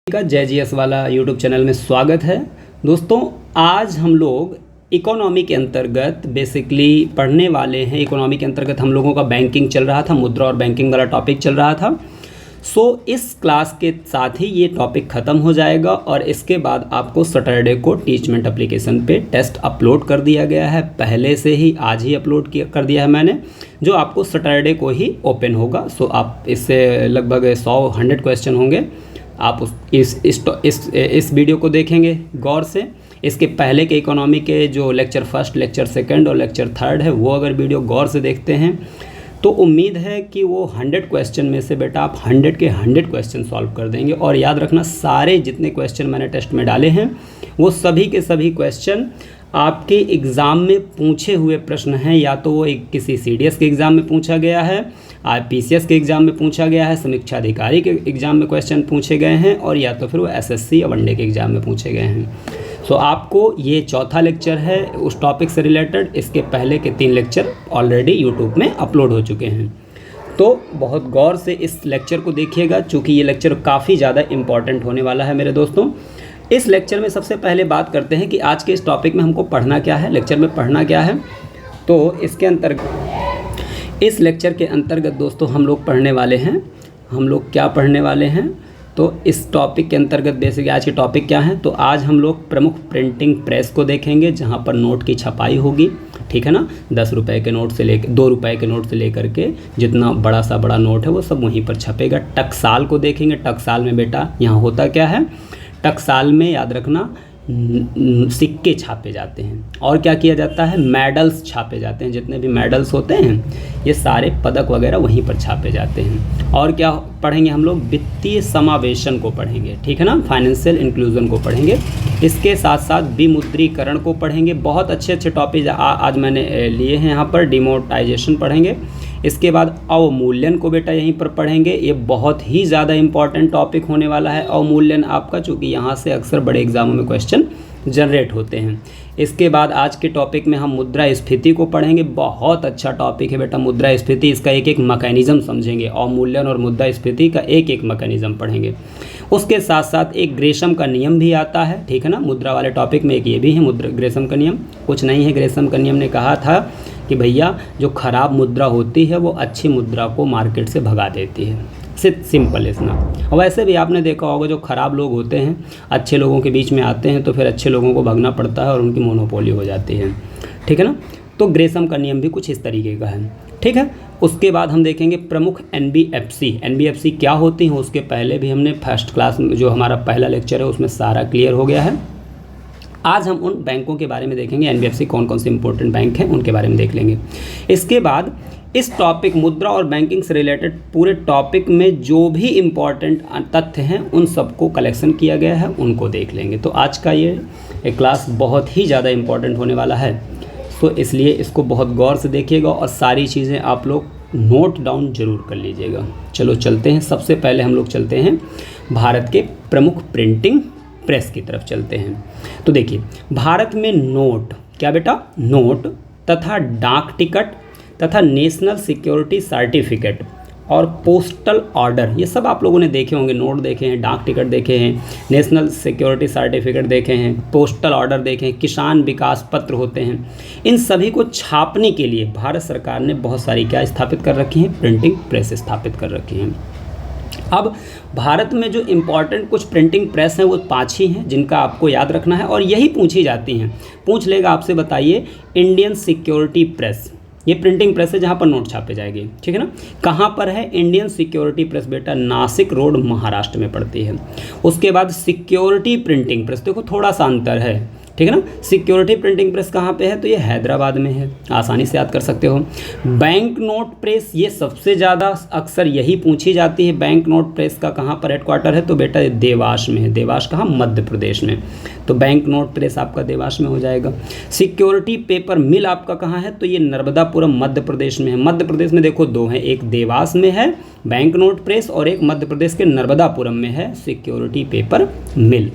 का JGS वाला YouTube channel में स्वागत है। दोस्तों, आज हम लोग इकोनॉमी के अंतर्गत बेसिकली पढ़ने वाले हैं। इकोनॉमी के अंतर्गत हम लोगों का बैंकिंग चल रहा था, मुद्रा और बैंकिंग वाला टॉपिक चल रहा था। इस क्लास के साथ ही ये टॉपिक ख़त्म हो जाएगा और इसके बाद आपको सैटरडे को टीचमेंट एप्लीकेशन पे टेस्ट अपलोड कर दिया गया है। पहले से ही आज ही अपलोड कर दिया है मैंने, जो आपको सैटरडे को ही ओपन होगा। आप इससे लगभग 100 क्वेश्चन होंगे। आप इस वीडियो को देखेंगे गौर से। इसके पहले के इकोनॉमी के जो लेक्चर फर्स्ट, लेक्चर सेकंड और लेक्चर थर्ड है, वो अगर वीडियो गौर से देखते हैं तो उम्मीद है कि वो 100 क्वेश्चन में से बेटा आप 100 के 100 क्वेश्चन सॉल्व कर देंगे। और याद रखना, सारे जितने क्वेश्चन मैंने टेस्ट में डाले हैं वो सभी के सभी क्वेश्चन आपके एग्ज़ाम में पूछे हुए प्रश्न हैं। या तो वो किसी CDS के एग्ज़ाम में पूछा गया है, PCS के एग्ज़ाम में पूछा गया है, समीक्षा अधिकारी के एग्ज़ाम में क्वेश्चन पूछे गए हैं, और या तो फिर वो SSC या वनडे के एग्ज़ाम में पूछे गए हैं। आपको ये चौथा लेक्चर है उस टॉपिक से रिलेटेड। इसके पहले के 3 लेक्चर ऑलरेडी यूट्यूब में अपलोड हो चुके हैं। तो बहुत गौर से इस लेक्चर को देखिएगा, चूँकि ये लेक्चर काफ़ी ज़्यादा इम्पॉर्टेंट होने वाला है मेरे दोस्तों। इस लेक्चर में सबसे पहले बात करते हैं कि आज के इस टॉपिक में हमको पढ़ना क्या है, लेक्चर में पढ़ना क्या है। तो इसके अंतर्गत, इस लेक्चर के अंतर्गत दोस्तों हम लोग पढ़ने वाले हैं, हम लोग क्या पढ़ने वाले हैं। तो इस टॉपिक के अंतर्गत बेसिकली आज के टॉपिक क्या हैं, तो आज हम लोग प्रमुख प्रिंटिंग प्रेस को देखेंगे, जहां पर नोट की छपाई होगी। ठीक है ना, 10 रुपये के नोट से लेकर 2 रुपये के नोट से लेकर के जितना बड़ा सा बड़ा नोट है वो सब वहीं पर छपेगा। टकसाल को देखेंगे। टकसाल में बेटा यहाँ होता क्या है, टकसाल में याद रखना सिक्के छापे जाते हैं। और क्या किया जाता है, मेडल्स छापे जाते हैं। जितने भी मेडल्स होते हैं ये सारे पदक वगैरह वहीं पर छापे जाते हैं। और क्या पढ़ेंगे हम लोग, वित्तीय समावेशन को पढ़ेंगे। ठीक है ना, फाइनेंशियल इंक्लूजन को पढ़ेंगे। इसके साथ साथ विमुद्रीकरण को पढ़ेंगे। बहुत अच्छे अच्छे टॉपिक आज मैंने लिए हैं यहाँ पर। डिमोनेटाइजेशन पढ़ेंगे। इसके बाद अवमूल्यन को बेटा यहीं पर पढ़ेंगे। ये बहुत ही ज़्यादा इंपॉर्टेंट टॉपिक होने वाला है अवमूल्यन आपका, चूँकि यहाँ से अक्सर बड़े एग्जामों में क्वेश्चन जनरेट होते हैं। इसके बाद आज के टॉपिक में हम मुद्रास्फीति को पढ़ेंगे। बहुत अच्छा टॉपिक है बेटा मुद्रास्फीति। इसका एक एक मैकेनिज़्म समझेंगे। अवमूल्यन और मुद्रास्फीति का एक एक मैकेनिज़्म पढ़ेंगे। उसके साथ साथ एक ग्रेशम का नियम भी आता है। ठीक है ना, मुद्रा वाले टॉपिक में एक ये भी है ग्रेशम का नियम। कुछ नहीं है, ग्रेशम का नियम ने कहा था कि भैया जो ख़राब मुद्रा होती है वो अच्छी मुद्रा को मार्केट से भगा देती है। सिंपल इतना। और वैसे भी आपने देखा होगा, जो ख़राब लोग होते हैं अच्छे लोगों के बीच में आते हैं तो फिर अच्छे लोगों को भगना पड़ता है और उनकी मोनोपोली हो जाती है। ठीक है ना, तो ग्रेशम का नियम भी कुछ इस तरीके का है। ठीक है, उसके बाद हम देखेंगे प्रमुख NBFC क्या होती हैं। उसके पहले भी हमने फर्स्ट क्लास में जो हमारा पहला लेक्चर है उसमें सारा क्लियर हो गया है। आज हम उन बैंकों के बारे में देखेंगे। NBFC कौन कौन से इंपॉर्टेंट बैंक हैं उनके बारे में देख लेंगे। इसके बाद इस टॉपिक मुद्रा और बैंकिंग से रिलेटेड पूरे टॉपिक में जो भी इम्पॉर्टेंट तथ्य हैं उन सबको कलेक्शन किया गया है, उनको देख लेंगे। तो आज का ये क्लास बहुत ही ज़्यादा इम्पॉर्टेंट होने वाला है। इसलिए इसको बहुत गौर से देखिएगा और सारी चीज़ें आप लोग नोट डाउन जरूर कर लीजिएगा। चलो चलते हैं। सबसे पहले हम लोग चलते हैं भारत के प्रमुख प्रिंटिंग प्रेस की तरफ चलते हैं। तो देखिए, भारत में नोट, क्या बेटा, नोट तथा डाक टिकट तथा नेशनल सिक्योरिटी सर्टिफिकेट और पोस्टल ऑर्डर, ये सब आप लोगों ने देखे होंगे। नोट देखे हैं, डाक टिकट देखे हैं, नेशनल सिक्योरिटी सर्टिफिकेट देखे हैं, पोस्टल ऑर्डर देखे हैं, किसान विकास पत्र होते हैं। इन सभी को छापने के लिए भारत सरकार ने बहुत सारी क्या स्थापित कर रखी हैं, प्रिंटिंग प्रेस स्थापित कर रखी हैं। अब भारत में जो इम्पॉर्टेंट कुछ प्रिंटिंग प्रेस हैं वो 5 ही हैं जिनका आपको याद रखना है और यही पूछी जाती हैं। पूछ लेगा आपसे, बताइए, इंडियन सिक्योरिटी प्रेस, ये प्रिंटिंग प्रेस है जहाँ पर नोट छापे जाएंगे। ठीक है ना, कहाँ पर है इंडियन सिक्योरिटी प्रेस बेटा, नासिक रोड महाराष्ट्र में पड़ती है। उसके बाद सिक्योरिटी प्रिंटिंग प्रेस, देखो थोड़ा सा अंतर है। ठीक है ना, सिक्योरिटी प्रिंटिंग प्रेस कहाँ पे है, तो ये हैदराबाद में है, आसानी से याद कर सकते हो। बैंक नोट प्रेस, ये सबसे ज़्यादा अक्सर यही पूछी जाती है। बैंक नोट प्रेस का कहाँ पर हेडक्वार्टर है, तो बेटा ये देवास में है। देवास कहाँ, मध्य प्रदेश में। तो बैंक नोट प्रेस आपका देवास में हो जाएगा। सिक्योरिटी पेपर मिल आपका कहाँ है, तो ये नर्मदापुरम मध्य प्रदेश में है। मध्य प्रदेश में देखो 2 हैं, एक देवास में है बैंक नोट प्रेस और एक मध्य प्रदेश के नर्मदापुरम में है सिक्योरिटी पेपर मिल।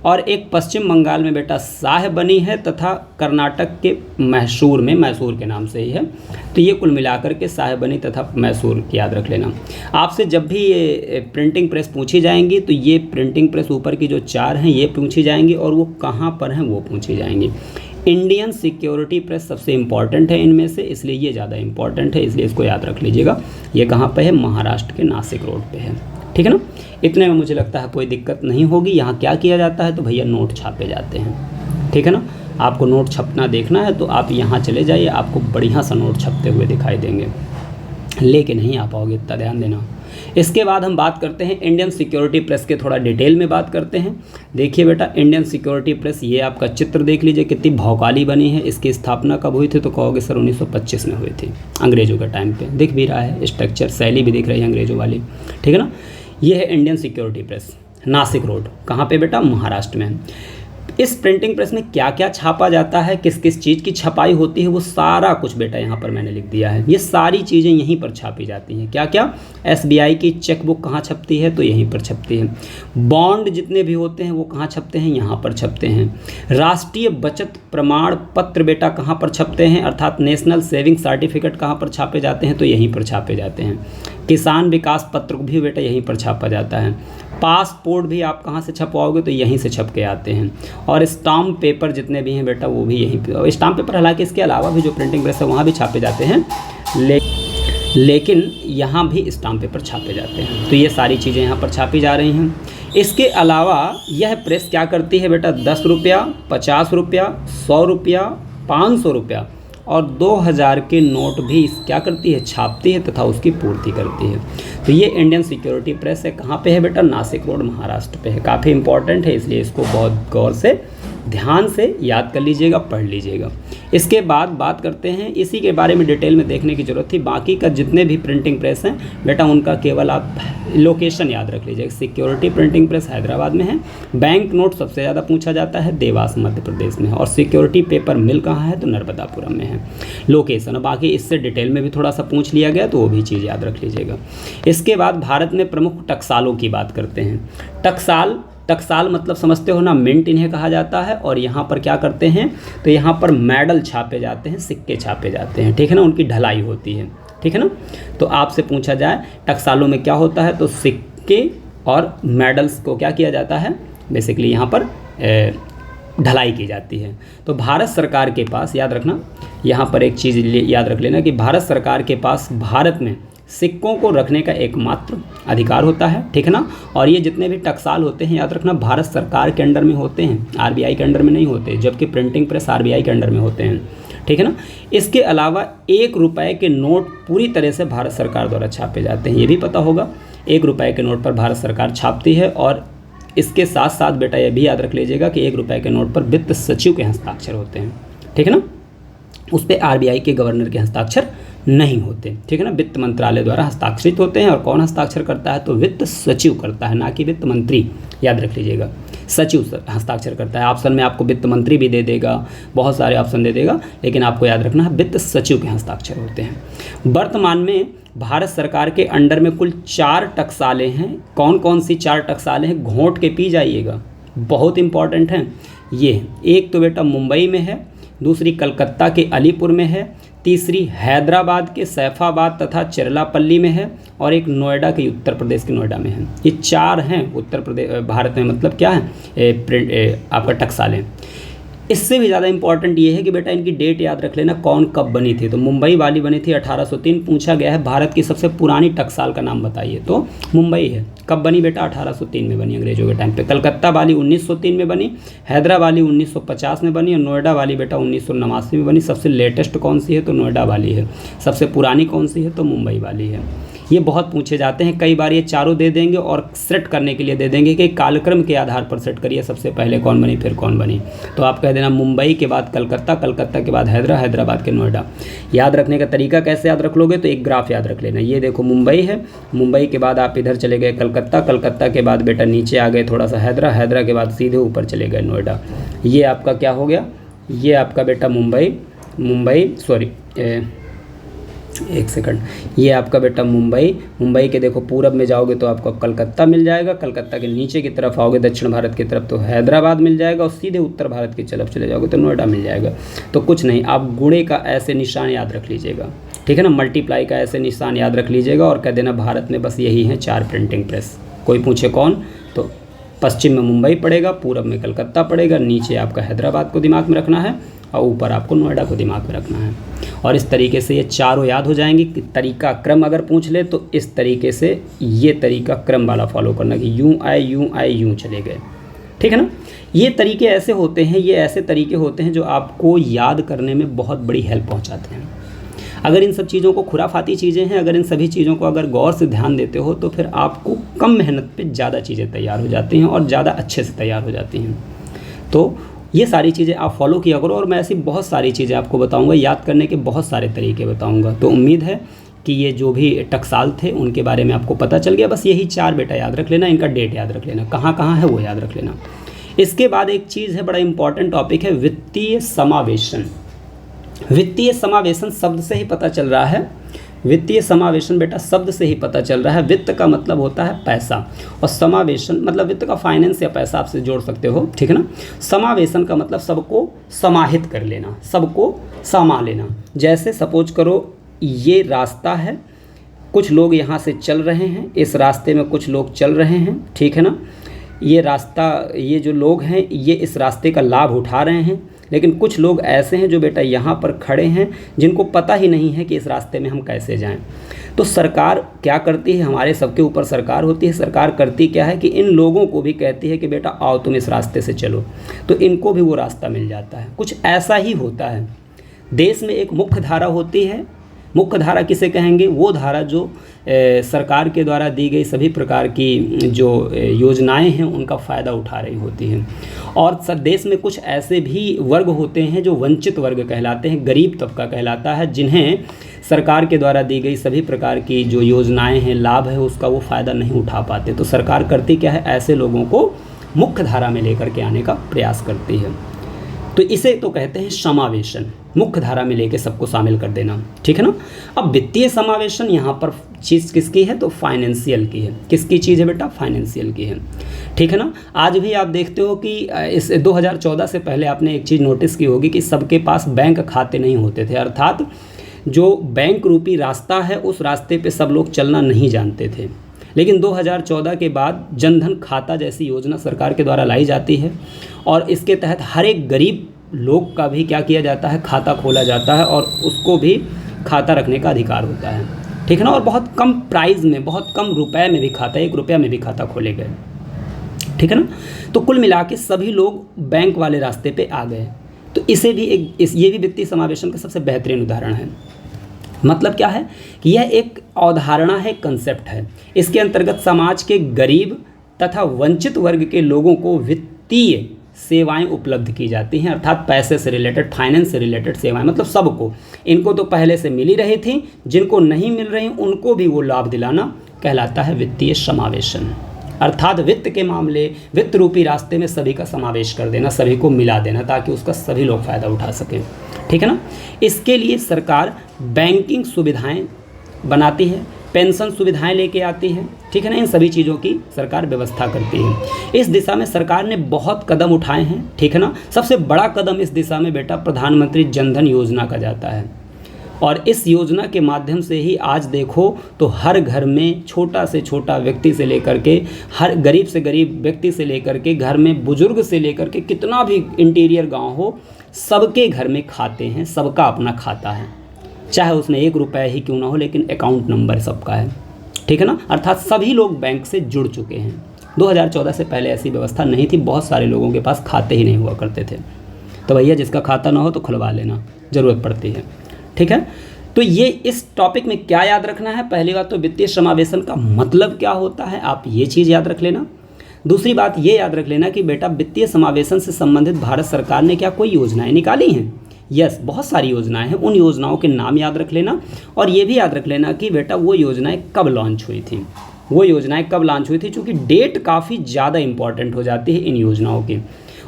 और एक पश्चिम बंगाल में बेटा शाह बनी है तथा कर्नाटक के मैसूर में, मैसूर के नाम से ही है। तो ये कुल मिलाकर के शाह बनी तथा मैसूर याद रख लेना। आपसे जब भी ये प्रिंटिंग प्रेस पूछी जाएंगी तो ये प्रिंटिंग प्रेस ऊपर की जो 4 हैं ये पूछी जाएंगी और वो कहाँ पर हैं वो पूछी जाएंगी। इंडियन सिक्योरिटी प्रेस सबसे इम्पॉर्टेंट है इनमें से, इसलिए ये ज़्यादा इम्पॉर्टेंट है, इसलिए इसको याद रख लीजिएगा। ये कहाँ पे है? महाराष्ट्र के नासिक रोड पे है। ठीक है ना? इतने में मुझे लगता है कोई दिक्कत नहीं होगी। यहाँ क्या किया जाता है तो भैया नोट छापे जाते हैं। ठीक है ना? आपको नोट छपना देखना है तो आप यहाँ चले जाइए, आपको बढ़िया सा नोट छपते हुए दिखाई देंगे, लेके नहीं आ पाओगे, इतना ध्यान देना। इसके बाद हम बात करते हैं इंडियन सिक्योरिटी प्रेस के, थोड़ा डिटेल में बात करते हैं। देखिए बेटा, इंडियन सिक्योरिटी प्रेस, ये आपका चित्र देख लीजिए कितनी भौकाली बनी है। इसकी स्थापना कब हुई थी तो कहोगे सर 1925 में हुई थी, अंग्रेज़ों के टाइम पे। दिख भी रहा है, स्ट्रक्चर शैली भी दिख रही है अंग्रेज़ों वाली। ठीक है ना? ये है Indian security press, Nashik road. कहाँ पे बेटा? महाराष्ट्र में। इस प्रिंटिंग प्रेस में क्या क्या छापा जाता है, किस किस चीज़ की छपाई होती है, वो सारा कुछ बेटा यहाँ पर मैंने लिख दिया है। ये सारी चीज़ें यहीं पर छापी जाती हैं। क्या क्या? SBI की चेकबुक कहाँ छपती है तो यहीं पर छपती है। बॉन्ड जितने भी होते हैं वो कहाँ छपते हैं? यहाँ पर छपते हैं। राष्ट्रीय बचत प्रमाण पत्र बेटा कहाँ पर छपते हैं, अर्थात नेशनल सेविंग सर्टिफिकेट कहाँ पर छापे जाते हैं तो यहीं पर छापे जाते हैं। किसान विकास पत्र भी बेटा यहीं पर छापा जाता है। पासपोर्ट भी आप कहाँ से छपवाओगे तो यहीं से छप के आते हैं। और स्टाम्प पेपर जितने भी हैं बेटा वो भी यहीं पे। स्टाम्प पेपर हालांकि इसके अलावा भी जो प्रिंटिंग प्रेस है वहाँ भी छापे जाते हैं, लेकिन यहाँ भी स्टाम्प पेपर छापे जाते हैं। तो ये सारी चीज़ें यहाँ पर छापी जा रही हैं। इसके अलावा यह प्रेस क्या करती है बेटा? 10 रुपया, 50 रुपया, 100 रुपया, 500 रुपया और 2000 के नोट भी क्या करती है? छापती है तथा उसकी पूर्ति करती है। तो ये इंडियन सिक्योरिटी प्रेस है। कहाँ पे है बेटा? नासिक रोड, महाराष्ट्र पे है। काफ़ी इंपॉर्टेंट है, इसलिए इसको बहुत गौर से ध्यान से याद कर लीजिएगा, पढ़ लीजिएगा। इसके बाद बात करते हैं, इसी के बारे में डिटेल में देखने की ज़रूरत थी। बाकी का जितने भी प्रिंटिंग प्रेस हैं बेटा उनका केवल आप लोकेशन याद रख लीजिएगा। सिक्योरिटी प्रिंटिंग प्रेस हैदराबाद में है। बैंक नोट सबसे ज़्यादा पूछा जाता है, देवास मध्य प्रदेश में है। और सिक्योरिटी पेपर मिल कहाँ है तो नर्मदापुरम में है लोकेशन। बाकी इससे डिटेल में भी थोड़ा सा पूछ लिया गया तो वो भी चीज़ याद रख लीजिएगा। इसके बाद भारत में प्रमुख टकसालों की बात करते हैं। टकसाल मतलब समझते हो ना, मिंट इन्हें कहा जाता है। और यहाँ पर क्या करते हैं तो यहाँ पर मेडल छापे जाते हैं, सिक्के छापे जाते हैं। ठीक है ना? उनकी ढलाई होती है। ठीक है ना? तो आपसे पूछा जाए टकसालों में क्या होता है तो सिक्के और मेडल्स को क्या किया जाता है, बेसिकली यहाँ पर ढलाई की जाती है। तो भारत सरकार के पास, याद रखना यहाँ पर एक चीज़ याद रख लेना कि भारत सरकार के पास भारत में सिक्कों को रखने का एकमात्र अधिकार होता है। ठीक है ना? और ये जितने भी टकसाल होते हैं याद रखना भारत सरकार के अंडर में होते हैं, RBI के अंडर में नहीं होते, जबकि प्रिंटिंग प्रेस RBI के अंडर में होते हैं। ठीक है ना? इसके अलावा 1 रुपये के नोट पूरी तरह से भारत सरकार द्वारा छापे जाते हैं, ये भी पता होगा। 1 रुपये के नोट पर भारत सरकार छापती है। और इसके साथ साथ बेटा ये भी याद रख लीजिएगा कि 1 रुपये के नोट पर वित्त सचिव के हस्ताक्षर होते हैं। ठीक है ना? उस पर RBI के गवर्नर के हस्ताक्षर नहीं होते। ठीक है ना? वित्त मंत्रालय द्वारा हस्ताक्षरित होते हैं। और कौन हस्ताक्षर करता है तो वित्त सचिव करता है, ना कि वित्त मंत्री। याद रख लीजिएगा, सचिव हस्ताक्षर करता है। ऑप्शन में आपको वित्त मंत्री भी दे देगा, बहुत सारे ऑप्शन दे देगा, लेकिन आपको याद रखना है वित्त सचिव के हस्ताक्षर होते हैं। वर्तमान में भारत सरकार के अंडर में कुल 4 टकसालें हैं। कौन कौन सी 4 टकसालें हैं? घोंट के पी जाइएगा, बहुत इंपॉर्टेंट हैं ये। एक तो बेटा मुंबई में है, दूसरी कलकत्ता के अलीपुर में है, तीसरी हैदराबाद के सैफाबाद तथा चिरलापल्ली में है, और एक नोएडा के, उत्तर प्रदेश के नोएडा में है। ये 4 हैं उत्तर प्रदेश भारत में, मतलब क्या है आपका टकसालें। इससे भी ज़्यादा इंपॉर्टेंट ये है कि बेटा इनकी डेट याद रख लेना, कौन कब बनी थी। तो मुंबई वाली बनी थी 1803। पूछा गया है भारत की सबसे पुरानी टकसाल का नाम बताइए तो मुंबई है। कब बनी बेटा? 1803 में बनी, अंग्रेजों के टाइम पे। कलकत्ता वाली 1903 में बनी, हैदराबाद वाली 1950 में बनी, और नोएडा वाली बेटा 1989 में बनी। सबसे लेटेस्ट कौन सी है तो नोएडा वाली है। सबसे पुरानी कौन सी है तो मुंबई वाली है। ये बहुत पूछे जाते हैं, कई बार ये चारों दे देंगे और सेट करने के लिए दे देंगे कि कालक्रम के आधार पर सेट करिए, सबसे पहले कौन बनी फिर कौन बनी। तो आप कह देना मुंबई के बाद कलकत्ता, कलकत्ता के बाद हैदराबाद के नोएडा। याद रखने का तरीका कैसे याद रख लोगे तो एक ग्राफ याद रख लेना। ये देखो मुंबई है, मुंबई के बाद आप इधर चले गए कलकत्ता, कलकत्ता के बाद बेटा नीचे आ गए थोड़ा सा हैदरा के बाद सीधे ऊपर चले गए नोएडा। ये आपका क्या हो गया? ये आपका बेटा मुंबई एक सेकंड, ये आपका बेटा मुंबई के देखो पूरब में जाओगे तो आपको कलकत्ता मिल जाएगा, कलकत्ता के नीचे की तरफ आओगे दक्षिण भारत की तरफ तो हैदराबाद मिल जाएगा, और सीधे उत्तर भारत की तरफ चले जाओगे तो नोएडा मिल जाएगा। तो कुछ नहीं, आप गुणे का ऐसे निशान याद रख लीजिएगा, ठीक है ना, मल्टीप्लाई का ऐसे निशान याद रख लीजिएगा और कह देना भारत में बस यही है 4 प्रिंटिंग प्रेस। कोई पूछे कौन, तो पश्चिम में मुंबई पड़ेगा, पूरब में कलकत्ता पड़ेगा, नीचे आपका हैदराबाद को दिमाग में रखना है और ऊपर आपको नोएडा को दिमाग में रखना है। और इस तरीके से ये चारों याद हो जाएंगी। तरीका क्रम अगर पूछ ले तो इस तरीके से ये तरीका क्रम वाला फॉलो करना कि यूँ आए यूँ चले गए, ठीक है ना। ये तरीके ऐसे होते हैं, ये ऐसे तरीके होते हैं जो आपको याद करने में बहुत बड़ी हेल्प पहुँचाते हैं। अगर इन सब चीज़ों को, खुराफाती चीज़ें हैं, अगर इन सभी चीज़ों को अगर गौर से ध्यान देते हो तो फिर आपको कम मेहनत पे ज़्यादा चीज़ें तैयार हो जाती हैं और ज़्यादा अच्छे से तैयार हो जाती हैं। तो ये सारी चीज़ें आप फॉलो किया करो और मैं ऐसी बहुत सारी चीज़ें आपको बताऊंगा, याद करने के बहुत सारे तरीके बताऊंगा। तो उम्मीद है कि ये जो भी टकसाल थे उनके बारे में आपको पता चल गया। बस यही 4 बेटा याद रख लेना, इनका डेट याद रख लेना, कहाँ कहाँ है वो याद रख लेना। इसके बाद एक चीज़ है, बड़ा इंपॉर्टेंट टॉपिक है, वित्तीय समावेशन। वित्तीय समावेशन शब्द से ही पता चल रहा है, वित्तीय समावेशन बेटा शब्द से ही पता चल रहा है। वित्त का मतलब होता है पैसा और समावेशन मतलब वित्त का फाइनेंस या पैसा आपसे जोड़ सकते हो, ठीक है ना। समावेशन का मतलब सबको समाहित कर लेना, सबको सामा लेना। जैसे सपोज करो ये रास्ता है, कुछ लोग यहाँ से चल रहे हैं, इस रास्ते में कुछ लोग चल रहे हैं, ठीक है ना। ये रास्ता, ये जो लोग हैं ये इस रास्ते का लाभ उठा रहे हैं, लेकिन कुछ लोग ऐसे हैं जो बेटा यहाँ पर खड़े हैं जिनको पता ही नहीं है कि इस रास्ते में हम कैसे जाएं। तो सरकार क्या करती है, हमारे सबके ऊपर सरकार होती है। सरकार करती क्या है कि इन लोगों को भी कहती है कि बेटा आओ तुम इस रास्ते से चलो, तो इनको भी वो रास्ता मिल जाता है। कुछ ऐसा ही होता है। देश में एक मुख्य धारा होती है। मुख्य धारा किसे कहेंगे, वो धारा जो सरकार के द्वारा दी गई सभी प्रकार की जो योजनाएं हैं उनका फ़ायदा उठा रही होती हैं। और देश में कुछ ऐसे भी वर्ग होते हैं जो वंचित वर्ग कहलाते हैं, गरीब तबका कहलाता है, जिन्हें सरकार के द्वारा दी गई सभी प्रकार की जो योजनाएं हैं, लाभ है, उसका वो फ़ायदा नहीं उठा पाते। तो सरकार करती क्या है, ऐसे लोगों को मुख्य धारा में लेकर के आने का प्रयास करती है। तो इसे तो कहते हैं समावेशन, मुख्य धारा में लेके सबको शामिल कर देना, ठीक है ना। अब वित्तीय समावेशन यहाँ पर चीज़ किसकी है, तो फाइनेंशियल की है। किसकी चीज़ है बेटा, फाइनेंशियल की है, ठीक है ना। आज भी आप देखते हो कि इस 2014 से पहले आपने एक चीज़ नोटिस की होगी कि सबके पास बैंक खाते नहीं होते थे, अर्थात जो बैंक रूपी रास्ता है उस रास्ते पे सब लोग चलना नहीं जानते थे। लेकिन 2014 के बाद जनधन खाता जैसी योजना सरकार के द्वारा लाई जाती है और इसके तहत हर एक गरीब लोग का भी क्या किया जाता है, खाता खोला जाता है और उसको भी खाता रखने का अधिकार होता है, ठीक है ना। और बहुत कम प्राइस में, बहुत कम रुपए में भी खाता, 1 रुपया में भी खाता खोले गए, ठीक है ना। तो कुल मिला के सभी लोग बैंक वाले रास्ते पे आ गए। तो इसे भी ये भी वित्तीय समावेशन का सबसे बेहतरीन उदाहरण है। मतलब क्या है कि यह एक अवधारणा है, कंसेप्ट है। इसके अंतर्गत समाज के गरीब तथा वंचित वर्ग के लोगों को वित्तीय सेवाएं उपलब्ध की जाती हैं, अर्थात पैसे से रिलेटेड, फाइनेंस से रिलेटेड सेवाएं, मतलब सबको। इनको तो पहले से मिल ही रही थी, जिनको नहीं मिल रही उनको भी वो लाभ दिलाना कहलाता है वित्तीय समावेशन। अर्थात वित्त के मामले, वित्त रूपी रास्ते में सभी का समावेश कर देना, सभी को मिला देना, ताकि उसका सभी लोग फ़ायदा उठा सकें, ठीक है ना। इसके लिए सरकार बैंकिंग सुविधाएं बनाती है, पेंशन सुविधाएं लेके आती है, ठीक है ना। इन सभी चीज़ों की सरकार व्यवस्था करती है। इस दिशा में सरकार ने बहुत कदम उठाए हैं, ठीक है ना। सबसे बड़ा कदम इस दिशा में बेटा प्रधानमंत्री जनधन योजना का जाता है और इस योजना के माध्यम से ही आज देखो तो हर घर में छोटा से छोटा व्यक्ति से लेकर के, हर गरीब से गरीब व्यक्ति से लेकर के, घर में बुजुर्ग से लेकर के, कितना भी इंटीरियर गांव हो, सबके घर में खाते हैं, सबका अपना खाता है, चाहे उसमें 1 रुपया ही क्यों ना हो, लेकिन अकाउंट नंबर सबका है, ठीक है ना। अर्थात सभी लोग बैंक से जुड़ चुके हैं। 2014 से पहले ऐसी व्यवस्था नहीं थी, बहुत सारे लोगों के पास खाते ही नहीं हुआ करते थे। तो भैया जिसका खाता ना हो तो खुलवा लेना, ज़रूरत पड़ती है, ठीक है। तो ये इस टॉपिक में क्या याद रखना है, पहली बात तो वित्तीय समावेशन का मतलब क्या होता है, आप ये चीज़ याद रख लेना। दूसरी बात ये याद रख लेना कि बेटा वित्तीय समावेशन से संबंधित भारत सरकार ने क्या कोई योजनाएं निकाली हैं। यस, बहुत सारी योजनाएं हैं, उन योजनाओं के नाम याद रख लेना और ये भी याद रख लेना कि बेटा वो योजनाएं कब लॉन्च हुई थी, वो योजनाएं कब लॉन्च हुई थी, क्योंकि डेट काफ़ी ज़्यादा इंपॉर्टेंट हो जाती है इन योजनाओं की।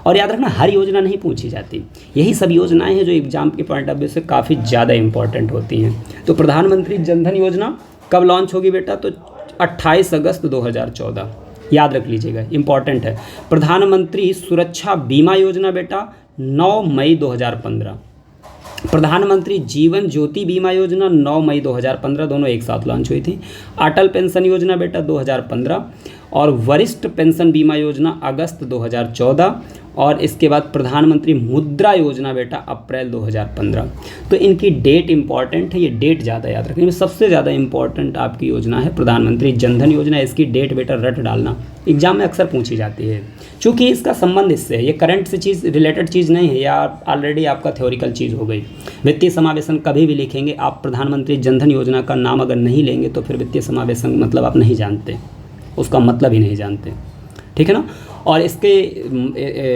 और याद रखना हर योजना नहीं पूछी जाती, यही सब योजनाएं हैं जो एग्जाम के पॉइंट ऑफ व्यू से काफ़ी ज़्यादा इंपॉर्टेंट होती हैं। तो प्रधानमंत्री जनधन योजना कब लॉन्च होगी बेटा? तो 28 अगस्त 2014, याद रख लीजिएगा, इंपॉर्टेंट है। प्रधानमंत्री सुरक्षा बीमा योजना बेटा 9 मई 2015। प्रधानमंत्री जीवन ज्योति बीमा योजना 9 मई 2015, दोनों एक साथ लॉन्च हुई थी। अटल पेंशन योजना बेटा 2015 और वरिष्ठ पेंशन बीमा योजना अगस्त 2014 और इसके बाद प्रधानमंत्री मुद्रा योजना बेटा अप्रैल 2015। तो इनकी डेट इंपॉर्टेंट है, ये डेट ज़्यादा याद रखनी। सबसे ज़्यादा इंपॉर्टेंट आपकी योजना है प्रधानमंत्री जनधन योजना। इसकी डेट बेटा रट डालना, एग्जाम में अक्सर पूछी जाती है, चूँकि इसका संबंध इससे है, ये करंट से चीज़ रिलेटेड चीज़ नहीं है, या ऑलरेडी आपका थ्योरिकल चीज़ हो गई। वित्तीय समावेशन कभी भी लिखेंगे आप प्रधानमंत्री जनधन योजना का नाम अगर नहीं लेंगे तो फिर वित्तीय समावेशन मतलब आप नहीं जानते, उसका मतलब ही नहीं जानते, ठीक है ना। और इसके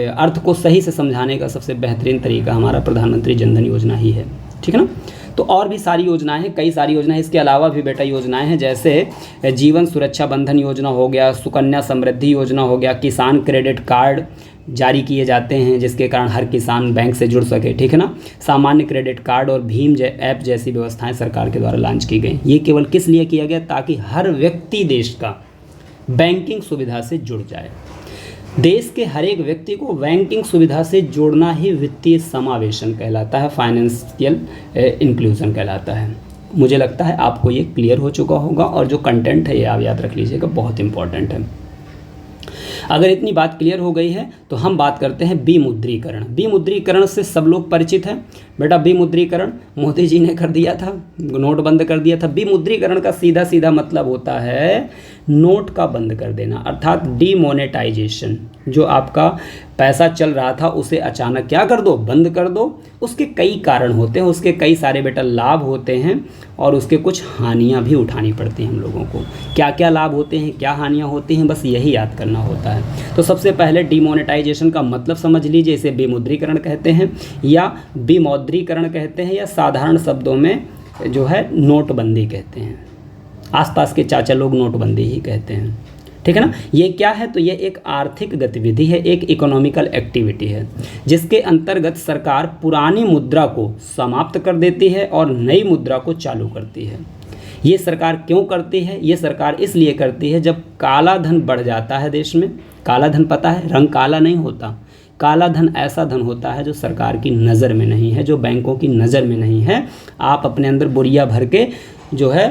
अर्थ को सही से समझाने का सबसे बेहतरीन तरीका हमारा प्रधानमंत्री जनधन योजना ही है, ठीक है ना। तो और भी सारी योजनाएं हैं, कई सारी योजनाएं, इसके अलावा भी बेटा योजनाएं हैं, जैसे जीवन सुरक्षा बंधन योजना हो गया, सुकन्या समृद्धि योजना हो गया, किसान क्रेडिट कार्ड जारी किए जाते हैं जिसके कारण हर किसान बैंक से जुड़ सके, ठीक है ना। सामान्य क्रेडिट कार्ड और भीम ऐप जैसी व्यवस्थाएं सरकार के द्वारा लॉन्च की गई। ये केवल किस लिए किया गया? ताकि हर व्यक्ति देश का बैंकिंग सुविधा से जुड़ जाए। देश के हर एक व्यक्ति को बैंकिंग सुविधा से जोड़ना ही वित्तीय समावेशन कहलाता है, फाइनेंशियल इंक्लूजन कहलाता है। मुझे लगता है आपको ये क्लियर हो चुका होगा और जो कंटेंट है ये आप याद रख लीजिएगा, बहुत इंपॉर्टेंट है। अगर इतनी बात क्लियर हो गई है तो हम बात करते हैं विमुद्रीकरण। विमुद्रीकरण से सब लोग परिचित हैं बेटा। विमुद्रीकरण मोदी जी ने कर दिया था, नोट बंद कर दिया था। विमुद्रीकरण का सीधा सीधा मतलब होता है नोट का बंद कर देना, अर्थात डीमोनेटाइजेशन। जो आपका पैसा चल रहा था उसे अचानक क्या कर दो? बंद कर दो। उसके कई कारण होते हैं, उसके कई सारे बेटा लाभ होते हैं और उसके कुछ हानियां भी उठानी पड़ती हैं हम लोगों को। क्या क्या लाभ होते हैं, क्या हानियां होती हैं, बस यही याद करना होता है। तो सबसे पहले डीमोनेटाइजेशन का मतलब समझ लीजिए, इसे विमुद्रीकरण कहते हैं या विमौद्रीकरण कहते हैं या साधारण शब्दों में जो है नोटबंदी कहते हैं। आसपास के चाचा लोग नोटबंदी ही कहते हैं, ठीक है ना। ये क्या है? तो ये एक आर्थिक गतिविधि है, एक इकोनॉमिकल एक्टिविटी है जिसके अंतर्गत सरकार पुरानी मुद्रा को समाप्त कर देती है और नई मुद्रा को चालू करती है। ये सरकार क्यों करती है? ये सरकार इसलिए करती है जब काला धन बढ़ जाता है देश में। काला धन पता है, रंग काला नहीं होता। काला धन ऐसा धन होता है जो सरकार की नज़र में नहीं है, जो बैंकों की नज़र में नहीं है। आप अपने अंदर बोरिया भर के जो है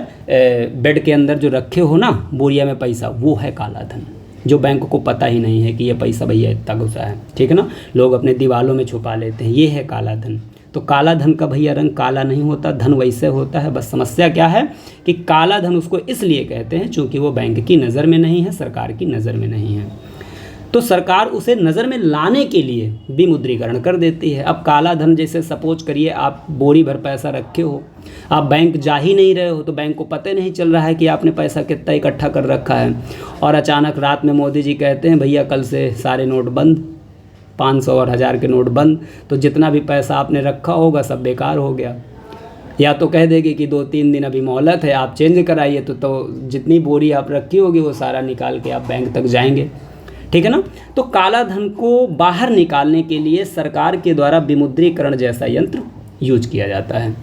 बेड के अंदर जो रखे हो ना बोरिया में पैसा, वो है काला धन, जो बैंक को पता ही नहीं है कि ये पैसा भैया इतना घुसा है, ठीक है ना। लोग अपने दीवालों में छुपा लेते हैं, ये है काला धन। तो काला धन का भैया रंग काला नहीं होता, धन वैसे होता है। बस समस्या क्या है कि काला धन उसको इसलिए कहते हैं चूँकि वो बैंक की नज़र में नहीं है, सरकार की नज़र में नहीं है। तो सरकार उसे नज़र में लाने के लिए विमुद्रीकरण कर देती है। अब काला धन, जैसे सपोज करिए आप बोरी भर पैसा रखे हो, आप बैंक जा ही नहीं रहे हो, तो बैंक को पता नहीं चल रहा है कि आपने पैसा कितना इकट्ठा कर रखा है। और अचानक रात में मोदी जी कहते हैं भैया कल से सारे नोट बंद, 500 और 1000 के नोट बंद, तो जितना भी पैसा आपने रखा होगा सब बेकार हो गया। या तो कह देगी कि 2-3 दिन अभी मोहलत है, आप चेंज कराइए, तो जितनी बोरी आप रखी होगी वो सारा निकाल के आप बैंक तक जाएंगे, ठीक है ना। तो काला धन को बाहर निकालने के लिए सरकार के द्वारा विमुद्रीकरण जैसा यंत्र यूज किया जाता है,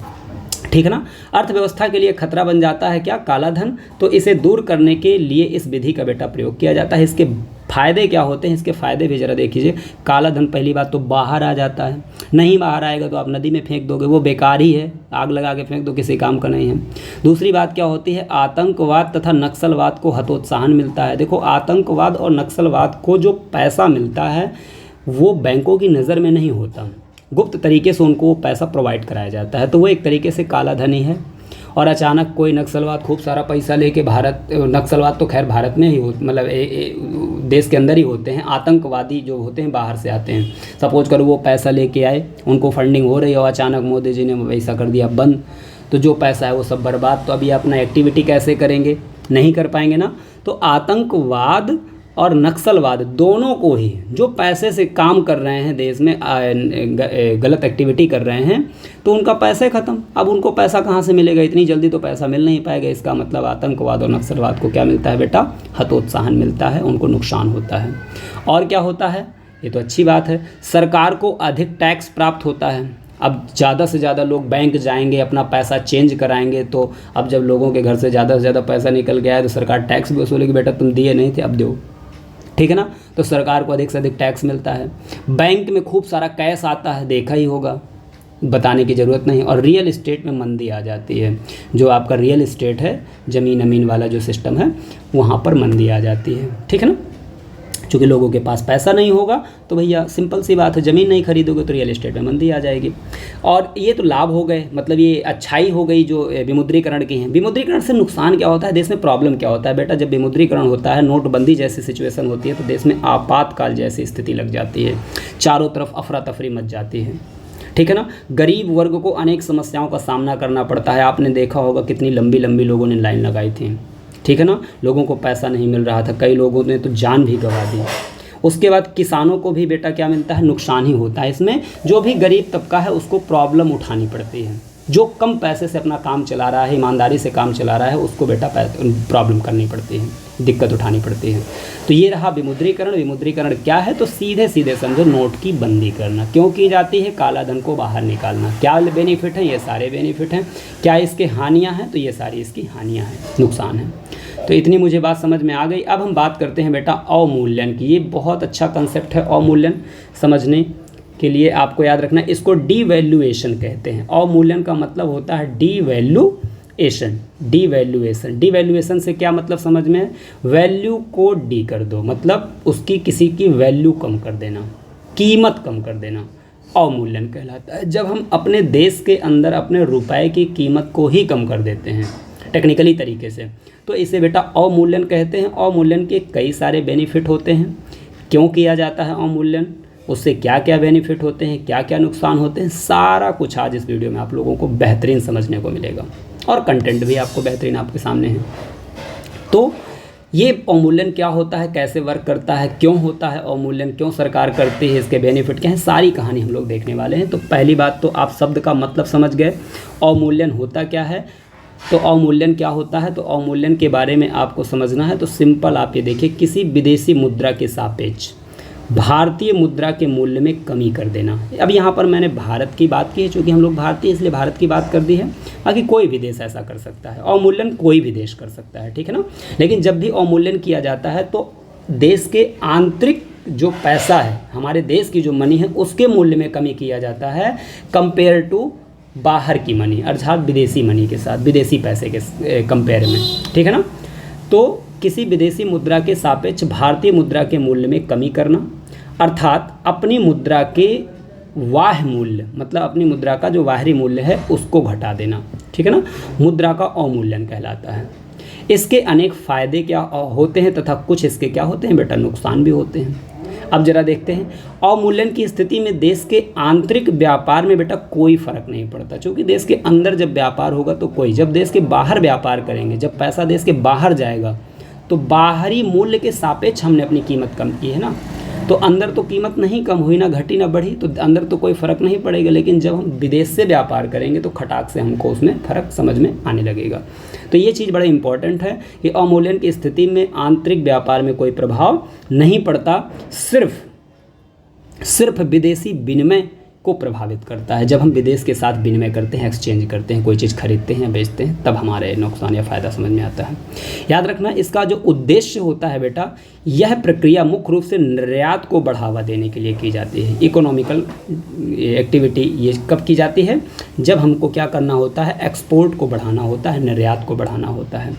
ठीक है ना। अर्थव्यवस्था के लिए खतरा बन जाता है क्या? काला धन। तो इसे दूर करने के लिए इस विधि का बेटा प्रयोग किया जाता है। इसके फ़ायदे क्या होते हैं? इसके फ़ायदे भी ज़रा देख लीजिए। काला धन पहली बात तो बाहर आ जाता है, नहीं बाहर आएगा तो आप नदी में फेंक दोगे, वो बेकार ही है, आग लगा के फेंक दो, किसी काम का नहीं है। दूसरी बात क्या होती है? आतंकवाद तथा नक्सलवाद को हतोत्साहन मिलता है। देखो, आतंकवाद और नक्सलवाद को जो पैसा मिलता है वो बैंकों की नज़र में नहीं होता, गुप्त तरीके से उनको वो पैसा प्रोवाइड कराया जाता है, तो वो एक तरीके से काला धन ही है। और अचानक कोई नक्सलवाद खूब सारा पैसा लेके नक्सलवाद तो खैर भारत में ही मतलब देश के अंदर ही होते हैं, आतंकवादी जो होते हैं बाहर से आते हैं। सपोज करो वो पैसा लेके आए, उनको फंडिंग हो रही है और अचानक मोदी जी ने पैसा कर दिया बंद, तो जो पैसा है वो सब बर्बाद। तो अभी अपना एक्टिविटी कैसे करेंगे? नहीं कर पाएंगे ना। तो आतंकवाद और नक्सलवाद दोनों को ही, जो पैसे से काम कर रहे हैं देश में, गलत एक्टिविटी कर रहे हैं, तो उनका पैसे ख़त्म। अब उनको पैसा कहाँ से मिलेगा? इतनी जल्दी तो पैसा मिल नहीं पाएगा। इसका मतलब आतंकवाद और नक्सलवाद को क्या मिलता है बेटा? हतोत्साहन मिलता है, उनको नुकसान होता है। और क्या होता है ये तो अच्छी बात है। सरकार को अधिक टैक्स प्राप्त होता है। अब ज़्यादा से ज़्यादा लोग बैंक जाएंगे, अपना पैसा चेंज कराएंगे, तो अब जब लोगों के घर से ज़्यादा से ज़्यादा पैसा निकल गया है तो सरकार टैक्स भी वसूलेगी, बेटा तुम दिए नहीं थे अब दो, ठीक है ना। तो सरकार को अधिक से अधिक टैक्स मिलता है। बैंक में खूब सारा कैश आता है, देखा ही होगा, बताने की ज़रूरत नहीं। और रियल इस्टेट में मंदी आ जाती है, जो आपका रियल इस्टेट है, ज़मीन अमीन वाला जो सिस्टम है, वहाँ पर मंदी आ जाती है, ठीक है ना। चूँकि लोगों के पास पैसा नहीं होगा तो भैया सिंपल सी बात है, ज़मीन नहीं खरीदोगे तो रियल इस्टेट में मंदी आ जाएगी। और ये तो लाभ हो गए, मतलब ये अच्छाई हो गई जो विमुद्रीकरण की है। विमुद्रीकरण से नुकसान क्या होता है, देश में प्रॉब्लम क्या होता है बेटा? जब विमुद्रीकरण होता है, नोटबंदी जैसी सिचुएशन होती है, तो देश में आपातकाल जैसी स्थिति लग जाती है, चारों तरफ अफरा तफरी मच जाती है, ठीक है ना। गरीब वर्ग को अनेक समस्याओं का सामना करना पड़ता है। आपने देखा होगा कितनी लंबी लंबी लोगों ने लाइन लगाई थी, ठीक है ना। लोगों को पैसा नहीं मिल रहा था, कई लोगों ने तो जान भी गंवा दी। उसके बाद किसानों को भी बेटा क्या मिलता है, नुकसान ही होता है। इसमें जो भी गरीब तबका है उसको प्रॉब्लम उठानी पड़ती है। जो कम पैसे से अपना काम चला रहा है, ईमानदारी से काम चला रहा है, उसको बेटा प्रॉब्लम करनी पड़ती है, दिक्कत उठानी पड़ती है। तो ये रहा विमुद्रीकरण। विमुद्रीकरण क्या है? तो सीधे सीधे समझो नोट की बंदी करना। क्यों की जाती है? काला धन को बाहर निकालना। क्या बेनिफिट हैं? ये सारे बेनिफिट हैं। क्या इसके हानियाँ हैं? तो ये सारी इसकी हानियाँ हैं, नुकसान हैं। तो इतनी मुझे बात समझ में आ गई। अब हम बात करते हैं बेटा अवमूल्यन की। ये बहुत अच्छा कंसेप्ट है अवमूल्यन, समझने के लिए आपको याद रखना, इसको डीवैल्यूएशन कहते हैं। अवमूल्यन का मतलब होता है डीवैल्यूएशन। डीवैल्यूएशन, डीवैल्यूएशन से क्या मतलब समझ में? वैल्यू को डी कर दो, मतलब उसकी किसी की वैल्यू कम कर देना, कीमत कम कर देना, अवमूल्यन कहलाता है। जब हम अपने देश के अंदर अपने रुपए की कीमत को ही कम कर देते हैं टेक्निकली तरीके से, तो इसे बेटा अवमूल्यन कहते हैं। अवमूल्यन के कई सारे बेनिफिट होते हैं। क्यों किया जाता है अवमूल्यन, उससे क्या क्या बेनिफिट होते हैं, क्या क्या नुकसान होते हैं, सारा कुछ आज इस वीडियो में आप लोगों को बेहतरीन समझने को मिलेगा। और कंटेंट भी आपको बेहतरीन आपके सामने है। तो ये अवमूल्यन क्या होता है, कैसे वर्क करता है, क्यों होता है अवमूल्यन, क्यों सरकार करती है, इसके बेनिफिट क्या हैं, सारी कहानी हम लोग देखने वाले हैं। तो पहली बात तो आप शब्द का मतलब समझ गए, अवमूल्यन होता क्या है। तो अवमूल्यन क्या होता है, तो अवमूल्यन के बारे में आपको समझना है। तो सिंपल आप ये देखिए, किसी विदेशी मुद्रा के सापेक्ष भारतीय मुद्रा के मूल्य में कमी कर देना। अब यहाँ पर मैंने भारत की बात की है, चूँकि हम लोग भारतीय इसलिए भारत की बात कर दी है। बाकी कोई भी देश ऐसा कर सकता है, अवमूल्यन कोई भी देश कर सकता है, ठीक है ना। लेकिन जब भी अवमूल्यन किया जाता है तो देश के आंतरिक जो पैसा है, हमारे देश की जो मनी है, उसके मूल्य में कमी किया जाता है कंपेयर टू बाहर की मनी, अर्थात विदेशी मनी के साथ, विदेशी पैसे के कंपेयर में, ठीक है ना। तो किसी विदेशी मुद्रा के सापेक्ष भारतीय मुद्रा के मूल्य में कमी करना, अर्थात अपनी मुद्रा के वाह्य मूल्य, मतलब अपनी मुद्रा का जो बाहरी मूल्य है उसको घटा देना, ठीक है ना, मुद्रा का अवमूल्यन कहलाता है। इसके अनेक फ़ायदे क्या होते हैं तथा कुछ इसके क्या होते हैं बेटा, नुकसान भी होते हैं। अब जरा देखते हैं, अवमूल्यन की स्थिति में देश के आंतरिक व्यापार में बेटा कोई फर्क नहीं पड़ता, क्योंकि देश के अंदर जब व्यापार होगा तो कोई, जब देश के बाहर व्यापार करेंगे, जब पैसा देश के बाहर जाएगा तो बाहरी मूल्य के सापेक्ष हमने अपनी कीमत कम की है ना, तो अंदर तो कीमत नहीं कम हुई, ना घटी ना बढ़ी, तो अंदर तो कोई फ़र्क नहीं पड़ेगा। लेकिन जब हम विदेश से व्यापार करेंगे तो खटाक से हमको उसमें फ़र्क समझ में आने लगेगा। तो ये चीज़ बड़ा इंपॉर्टेंट है कि अवमूल्यन की स्थिति में आंतरिक व्यापार में कोई प्रभाव नहीं पड़ता, सिर्फ विदेशी विनिमय को प्रभावित करता है। जब हम विदेश के साथ विनिमय करते हैं, एक्सचेंज करते हैं, कोई चीज़ खरीदते हैं, बेचते हैं, तब हमारे नुकसान या फ़ायदा समझ में आता है। याद रखना, इसका जो उद्देश्य होता है बेटा, यह प्रक्रिया मुख्य रूप से निर्यात को बढ़ावा देने के लिए की जाती है। इकोनॉमिकल एक्टिविटी ये कब की जाती है, जब हमको क्या करना होता है, एक्सपोर्ट को बढ़ाना होता है, निर्यात को बढ़ाना होता है,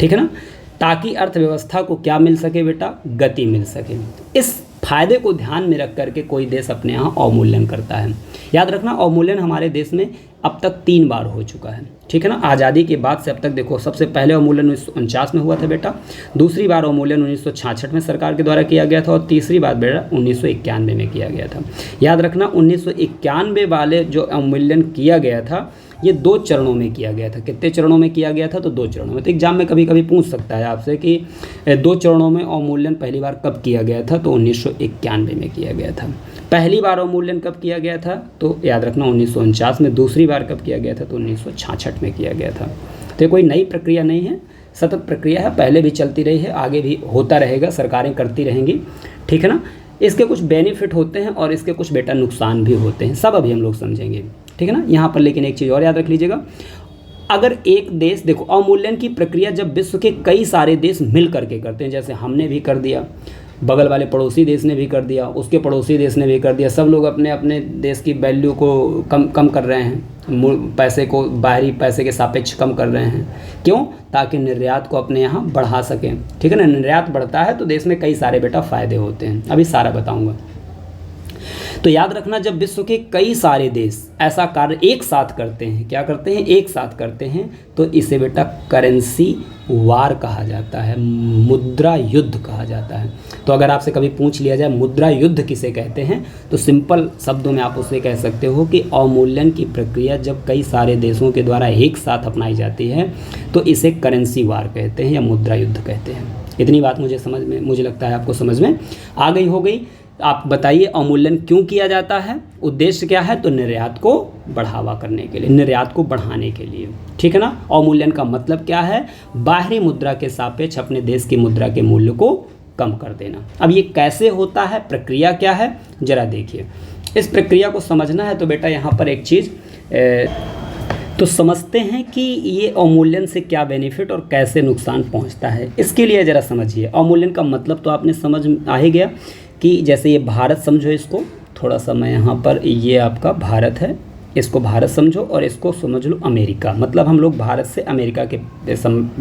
ठीक है ना, ताकि अर्थव्यवस्था को क्या मिल सके बेटा, गति मिल सके। इस फायदे को ध्यान में रख करके कोई देश अपने यहाँ अवमूल्यन करता है। याद रखना, अवमूल्यन हमारे देश में अब तक 3 बार हो चुका है, ठीक है ना। आज़ादी के बाद से अब तक देखो, सबसे पहले अवमूल्यन 1949 में हुआ था बेटा, दूसरी बार अवमूल्यन 1966 में सरकार के द्वारा किया गया था, और तीसरी बार बेटा 1991 में किया गया था। याद रखना, 1991 वाले जो अवमूल्यन किया गया था ये 2 चरणों में किया गया था। कितने चरणों में किया गया था, तो 2 चरणों में। तो एग्जाम में कभी कभी पूछ सकता है आपसे कि 2 चरणों में अवमूल्यन पहली बार कब किया गया था, तो 1991 में किया गया था। पहली बार अवमूल्यन कब किया गया था, तो याद रखना 1949 में। दूसरी बार कब किया गया था, तो 1966 में किया गया था। तो ये कोई नई प्रक्रिया नहीं है, सतत प्रक्रिया है, पहले भी चलती रही है, आगे भी होता रहेगा, सरकारें करती रहेंगी, ठीक है ना। इसके कुछ बेनिफिट होते हैं और इसके कुछ बेटा नुकसान भी होते हैं, सब अभी हम लोग समझेंगे, ठीक है ना। यहाँ पर लेकिन एक चीज़ और याद रख लीजिएगा, अगर एक देश, देखो अवमूल्यन की प्रक्रिया जब विश्व के कई सारे देश मिल करके करते हैं, जैसे हमने भी कर दिया, बगल वाले पड़ोसी देश ने भी कर दिया, उसके पड़ोसी देश ने भी कर दिया, सब लोग अपने अपने देश की वैल्यू को कम कर रहे हैं, पैसे को बाहरी पैसे के सापेक्ष कम कर रहे हैं। क्यों? ताकि निर्यात को अपने यहाँ बढ़ा सकें, ठीक है ना। निर्यात बढ़ता है तो देश में कई सारे बेटा फ़ायदे होते हैं, अभी सारा बताऊँगा। तो याद रखना, जब विश्व के कई सारे देश ऐसा कार्य एक साथ करते हैं, क्या करते हैं, एक साथ करते हैं, तो इसे बेटा करेंसी वार कहा जाता है, मुद्रा युद्ध कहा जाता है। तो अगर आपसे कभी पूछ लिया जाए मुद्रा युद्ध किसे कहते हैं, तो सिंपल शब्दों में आप उसे कह सकते हो कि अवमूल्यन की प्रक्रिया जब कई सारे देशों के द्वारा एक साथ अपनाई जाती है तो इसे करेंसी वार कहते हैं या मुद्रा युद्ध कहते हैं। इतनी बात मुझे लगता है आपको समझ में आ गई हो गई। आप बताइए अवमूल्यन क्यों किया जाता है, उद्देश्य क्या है, तो निर्यात को बढ़ावा करने के लिए, निर्यात को बढ़ाने के लिए, ठीक है ना। अवमूल्यन का मतलब क्या है, बाहरी मुद्रा के सापेक्ष अपने देश की मुद्रा के मूल्य को कम कर देना। अब ये कैसे होता है, प्रक्रिया क्या है, जरा देखिए। इस प्रक्रिया को समझना है तो बेटा यहाँ पर एक चीज़ तो समझते हैं कि ये अवमूल्यन से क्या बेनिफिट और कैसे नुकसान पहुँचता है। इसके लिए ज़रा समझिए, अवमूल्यन का मतलब तो आपने समझ आ ही गया कि जैसे ये भारत समझो, इसको थोड़ा सा मैं यहाँ पर, ये आपका भारत है, इसको भारत समझो और इसको समझ लो अमेरिका। मतलब हम लोग भारत से अमेरिका के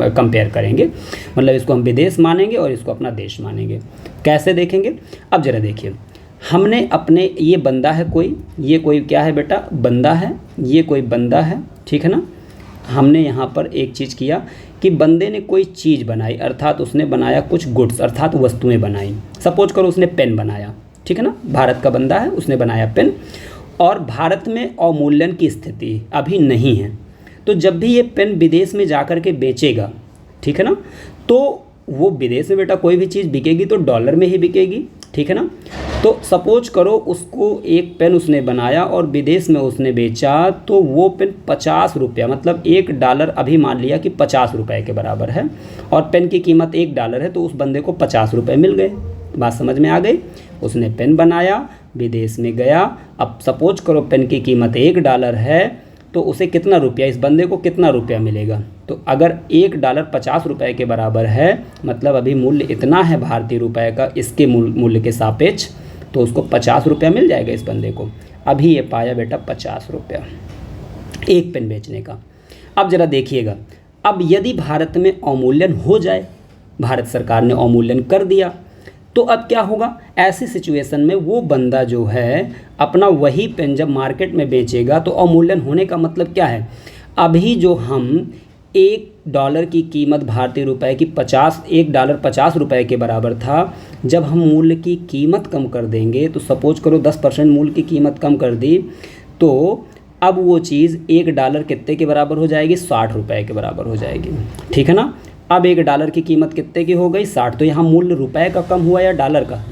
कंपेयर करेंगे, मतलब इसको हम विदेश मानेंगे और इसको अपना देश मानेंगे। कैसे देखेंगे, अब ज़रा देखिए, हमने अपने, ये बंदा है कोई, ये कोई क्या है बेटा, बंदा है, ये कोई बंदा है, ठीक है ना। हमने यहाँ पर एक चीज़ किया कि बंदे ने कोई चीज़ बनाई, अर्थात उसने बनाया कुछ गुड्स, अर्थात वस्तुएं बनाई। सपोज करो उसने पेन बनाया, ठीक है ना, भारत का बंदा है, उसने बनाया पेन, और भारत में अवमूल्यन की स्थिति अभी नहीं है। तो जब भी ये पेन विदेश में जाकर के बेचेगा, ठीक है ना, तो वो विदेश में बेटा कोई भी चीज़ बिकेगी तो डॉलर में ही बिकेगी, ठीक है ना। तो सपोज करो उसको एक पेन उसने बनाया और विदेश में उसने बेचा, तो वो पेन 50 रुपया, मतलब $1 अभी मान लिया कि 50 रुपये के बराबर है, और पेन की कीमत $1 है, तो उस बंदे को 50 रुपये मिल गए। बात समझ में आ गई। उसने पेन बनाया, विदेश में गया, अब सपोज करो पेन की कीमत $1 है, तो उसे कितना रुपया, इस बंदे को कितना रुपया मिलेगा, तो अगर $1 50 रुपये के बराबर है, मतलब अभी मूल्य इतना है भारतीय रुपये का इसके मूल्य के सापेक्ष, तो उसको 50 रुपया मिल जाएगा इस बंदे को। अभी ये पाया बेटा 50 रुपया एक पेन बेचने का। अब ज़रा देखिएगा, अब यदि भारत में अवमूल्यन हो जाए, भारत सरकार ने अवमूल्यन कर दिया, तो अब क्या होगा, ऐसी सिचुएशन में वो बंदा जो है अपना वही पेन जब मार्केट में बेचेगा, तो अवमूल्यन होने का मतलब क्या है, अभी जो हम $1 की कीमत भारतीय रुपए की $1 50 रुपये के बराबर था, जब हम मूल्य की कीमत कम कर देंगे, तो सपोज करो 10% मूल्य की कीमत कम कर दी, तो अब वो चीज़ $1 कितने के बराबर हो जाएगी, 60 रुपये के बराबर हो जाएगी, ठीक है ना। अब $1 की कीमत कितने की हो गई, 60। तो यहाँ मूल्य रुपए का कम हुआ या डॉलर का,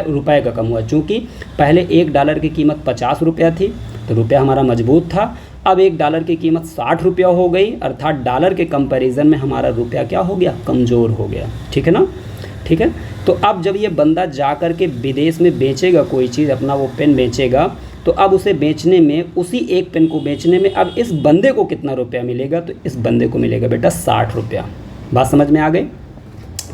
रुपए का कम हुआ, चूँकि पहले $1 की कीमत 50 रुपया थी, तो रुपया हमारा मजबूत था। अब $1 की कीमत 60 रुपया हो गई, अर्थात डॉलर के कंपैरिजन में हमारा रुपया क्या हो गया, कमज़ोर हो गया, ठीक है ना, ठीक है। तो अब जब ये बंदा जा कर के विदेश में बेचेगा कोई चीज़, अपना वो पेन बेचेगा, तो अब उसे बेचने में, उसी एक पेन को बेचने में अब इस बंदे को कितना रुपया मिलेगा, तो इस बंदे को मिलेगा बेटा 60 रुपया। बात समझ में आ गई।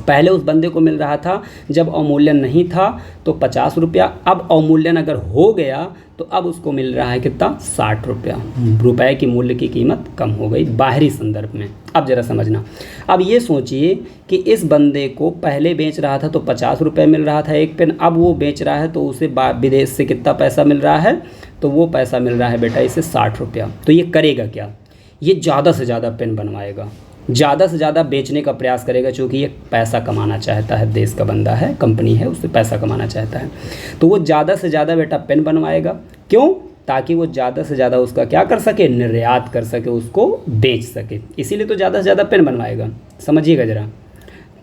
पहले उस बंदे को मिल रहा था जब अवमूल्यन नहीं था तो 50 रुपया, अब अवमूल्यन अगर हो गया तो अब उसको मिल रहा है कितना, 60 रुपया। रुपए की मूल्य की कीमत कम हो गई बाहरी संदर्भ में। अब ज़रा समझना, अब ये सोचिए कि इस बंदे को पहले बेच रहा था तो 50 रुपये मिल रहा था एक पेन, अब वो बेच रहा है तो उसे विदेश से कितना पैसा मिल रहा है, तो वो पैसा मिल रहा है बेटा इसे 60 रुपया। तो ये करेगा क्या, ये ज़्यादा से ज़्यादा पेन बनवाएगा, ज़्यादा से ज़्यादा बेचने का प्रयास करेगा, क्योंकि ये पैसा कमाना चाहता है, देश का बंदा है, कंपनी है, उससे पैसा कमाना चाहता है। तो वो ज़्यादा से ज़्यादा बेटा पेन बनवाएगा, क्यों, ताकि वो ज़्यादा से ज़्यादा उसका क्या कर सके, निर्यात कर सके, उसको बेच सके, इसीलिए तो ज़्यादा से ज़्यादा पेन बनवाएगा। समझिएगा ज़रा।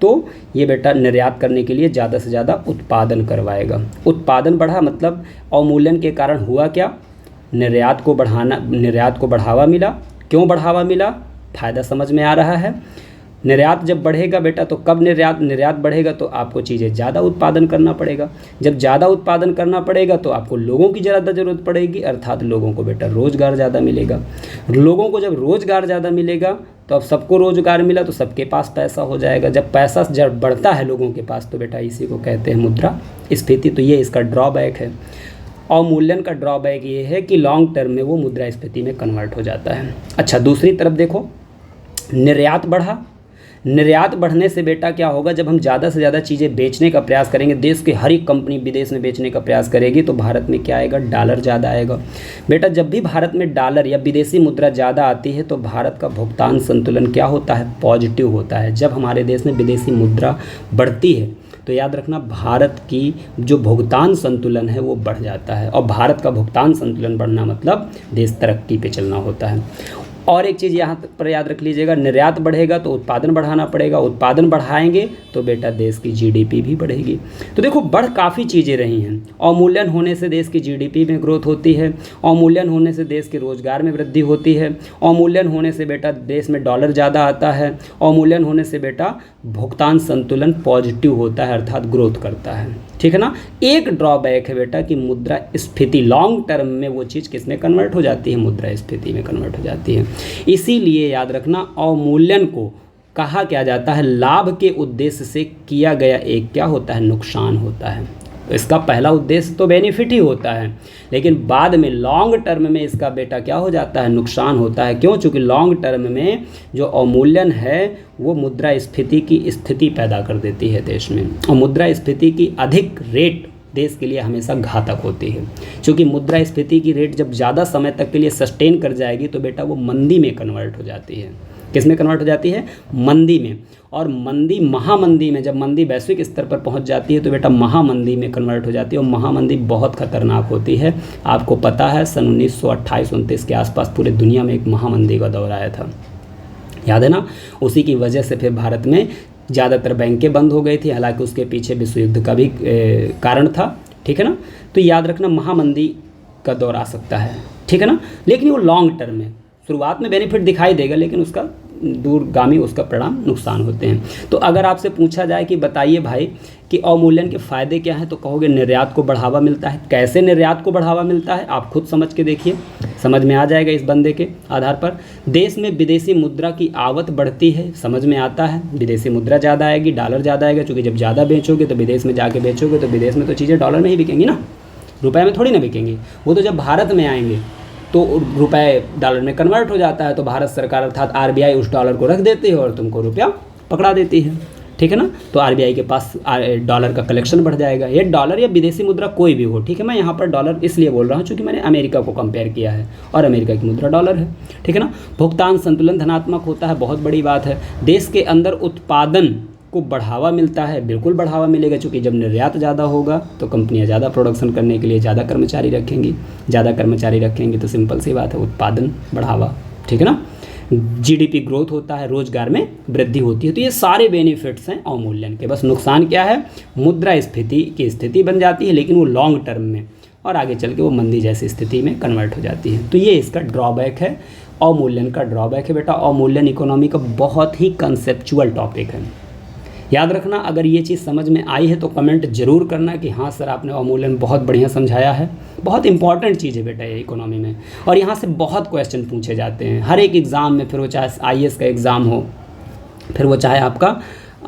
तो ये बेटा निर्यात करने के लिए ज़्यादा से ज़्यादा उत्पादन करवाएगा। उत्पादन बढ़ा मतलब अवमूल्यन के कारण हुआ क्या, निर्यात को बढ़ावा मिला। क्यों बढ़ावा मिला, फ़ायदा समझ में आ रहा है। निर्यात जब बढ़ेगा बेटा तो कब निर्यात बढ़ेगा तो आपको चीज़ें ज़्यादा उत्पादन करना पड़ेगा। जब ज़्यादा उत्पादन करना पड़ेगा तो आपको लोगों की ज़्यादा ज़रूरत पड़ेगी, अर्थात लोगों को बेटा रोज़गार ज़्यादा मिलेगा। लोगों को जब रोज़गार ज़्यादा मिलेगा तो अब सबको रोज़गार मिला तो सबके पास पैसा हो जाएगा। जब पैसा जब बढ़ता है लोगों के पास तो बेटा इसी को कहते हैं मुद्रास्फीति। तो ये इसका ड्रॉबैक है। अवमूल्यन का ड्रॉबैक ये है कि लॉन्ग टर्म में वो मुद्रास्फीति में कन्वर्ट हो जाता है। अच्छा, दूसरी तरफ देखो, निर्यात बढ़ा। निर्यात बढ़ने से बेटा क्या होगा, जब हम ज़्यादा से ज़्यादा चीज़ें बेचने का प्रयास करेंगे, देश की हर एक कंपनी विदेश में बेचने का प्रयास करेगी तो भारत में क्या आएगा, डॉलर ज़्यादा आएगा। बेटा जब भी भारत में डॉलर या विदेशी मुद्रा ज़्यादा आती है तो भारत का भुगतान संतुलन क्या होता है, पॉजिटिव होता है। जब हमारे देश में विदेशी मुद्रा बढ़ती है तो याद रखना भारत की जो भुगतान संतुलन है वो बढ़ जाता है, और भारत का भुगतान संतुलन बढ़ना मतलब देश तरक्की पे चलना होता है। और एक चीज़ यहाँ पर याद रख लीजिएगा, निर्यात बढ़ेगा तो उत्पादन बढ़ाना पड़ेगा, उत्पादन बढ़ाएंगे तो बेटा देश की जीडीपी भी बढ़ेगी। तो देखो बढ़ काफ़ी चीज़ें रही हैं। अवमूल्यन होने से देश की जीडीपी में ग्रोथ होती है, अवमूल्यन होने से देश के रोजगार में वृद्धि होती है, अवमूल्यन होने से बेटा देश में डॉलर ज़्यादा आता है, अवमूल्यन होने से बेटा भुगतान संतुलन पॉजिटिव होता है अर्थात ग्रोथ करता है। ठीक है ना। एक ड्रॉबैक है बेटा कि मुद्रास्फीति लॉन्ग टर्म में वो चीज़ किस में कन्वर्ट हो जाती है, मुद्रास्फीति में कन्वर्ट हो जाती है। इसीलिए याद रखना अवमूल्यन को कहा क्या जाता है, लाभ के उद्देश्य से किया गया एक क्या होता है, नुकसान होता है। तो इसका पहला उद्देश्य तो बेनिफिट ही होता है, लेकिन बाद में लॉन्ग टर्म में इसका बेटा क्या हो जाता है, नुकसान होता है। क्यों? चूँकि लॉन्ग टर्म में जो अवमूल्यन है वो मुद्रास्फीति की स्थिति पैदा कर देती है देश में, और मुद्रास्फीति की अधिक रेट देश के लिए हमेशा घातक होती है। क्योंकि मुद्रास्फीति की रेट जब ज़्यादा समय तक के लिए सस्टेन कर जाएगी तो बेटा वो मंदी में कन्वर्ट हो जाती है। किस में कन्वर्ट हो जाती है, मंदी में। और मंदी महामंदी में, जब मंदी वैश्विक स्तर पर पहुंच जाती है तो बेटा महामंदी में कन्वर्ट हो जाती है, और महामंदी बहुत खतरनाक होती है। आपको पता है सन 1928-29 के आसपास पूरे दुनिया में एक महामंदी का दौर आया था, याद है ना। उसी की वजह से फिर भारत में ज़्यादातर बैंकें बंद हो गई थी, हालांकि उसके पीछे विश्व युद्ध का भी कारण था। ठीक है ना। तो याद रखना महामंदी का दौर आ सकता है, ठीक है ना। लेकिन वो लॉन्ग टर्म में, शुरुआत में बेनिफिट दिखाई देगा लेकिन उसका दूरगामी उसका परिणाम नुकसान होते हैं। तो अगर आपसे पूछा जाए कि बताइए भाई कि अवमूल्यन के फ़ायदे क्या हैं, तो कहोगे निर्यात को बढ़ावा मिलता है। कैसे निर्यात को बढ़ावा मिलता है आप खुद समझ के देखिए, समझ में आ जाएगा इस बंदे के आधार पर। देश में विदेशी मुद्रा की आवक बढ़ती है, समझ में आता है। विदेशी मुद्रा ज़्यादा आएगी, डॉलर ज़्यादा आएगा, क्योंकि जब ज़्यादा बेचोगे तो विदेश में जाके बेचोगे तो विदेश में तो चीज़ें डॉलर में ही बिकेंगी ना, रुपये में थोड़ी ना बिकेंगी। वो तो जब भारत में आएंगे तो रुपए डॉलर में कन्वर्ट हो जाता है, तो भारत सरकार अर्थात आरबीआई उस डॉलर को रख देती है और तुमको रुपया पकड़ा देती है। ठीक है ना। तो आरबीआई के पास डॉलर का कलेक्शन बढ़ जाएगा। ये डॉलर या विदेशी मुद्रा कोई भी हो, ठीक है। मैं यहाँ पर डॉलर इसलिए बोल रहा हूँ क्योंकि मैंने अमेरिका को कंपेयर किया है और अमेरिका की मुद्रा डॉलर है, ठीक है ना। भुगतान संतुलन धनात्मक होता है, बहुत बड़ी बात है। देश के अंदर उत्पादन को बढ़ावा मिलता है, बिल्कुल बढ़ावा मिलेगा, क्योंकि जब निर्यात ज़्यादा होगा तो कंपनियां ज़्यादा प्रोडक्शन करने के लिए ज़्यादा कर्मचारी रखेंगी, ज़्यादा कर्मचारी रखेंगी तो सिंपल सी बात है उत्पादन बढ़ावा, ठीक है ना। जीडीपी ग्रोथ होता है, रोजगार में वृद्धि होती है। तो ये सारे बेनिफिट्स हैं अवमूल्यन के। बस नुकसान क्या है, मुद्रास्फीति की स्थिति बन जाती है, लेकिन वो लॉन्ग टर्म में और आगे चल के वो मंदी जैसी स्थिति में कन्वर्ट हो जाती है। तो ये इसका ड्रॉबैक है, अवमूल्यन का ड्रॉबैक है बेटा। अवमूल्यन इकोनॉमी का बहुत ही कंसेप्चुअल टॉपिक है, याद रखना। अगर ये चीज़ समझ में आई है तो कमेंट जरूर करना कि हाँ सर आपने अवमूल्यन बहुत बढ़िया समझाया है। बहुत इंपॉर्टेंट चीज़ है बेटा ये इकोनॉमी में, और यहाँ से बहुत क्वेश्चन पूछे जाते हैं हर एक एग्ज़ाम में, फिर वो चाहे आईएएस का एग्ज़ाम हो, फिर वो चाहे आपका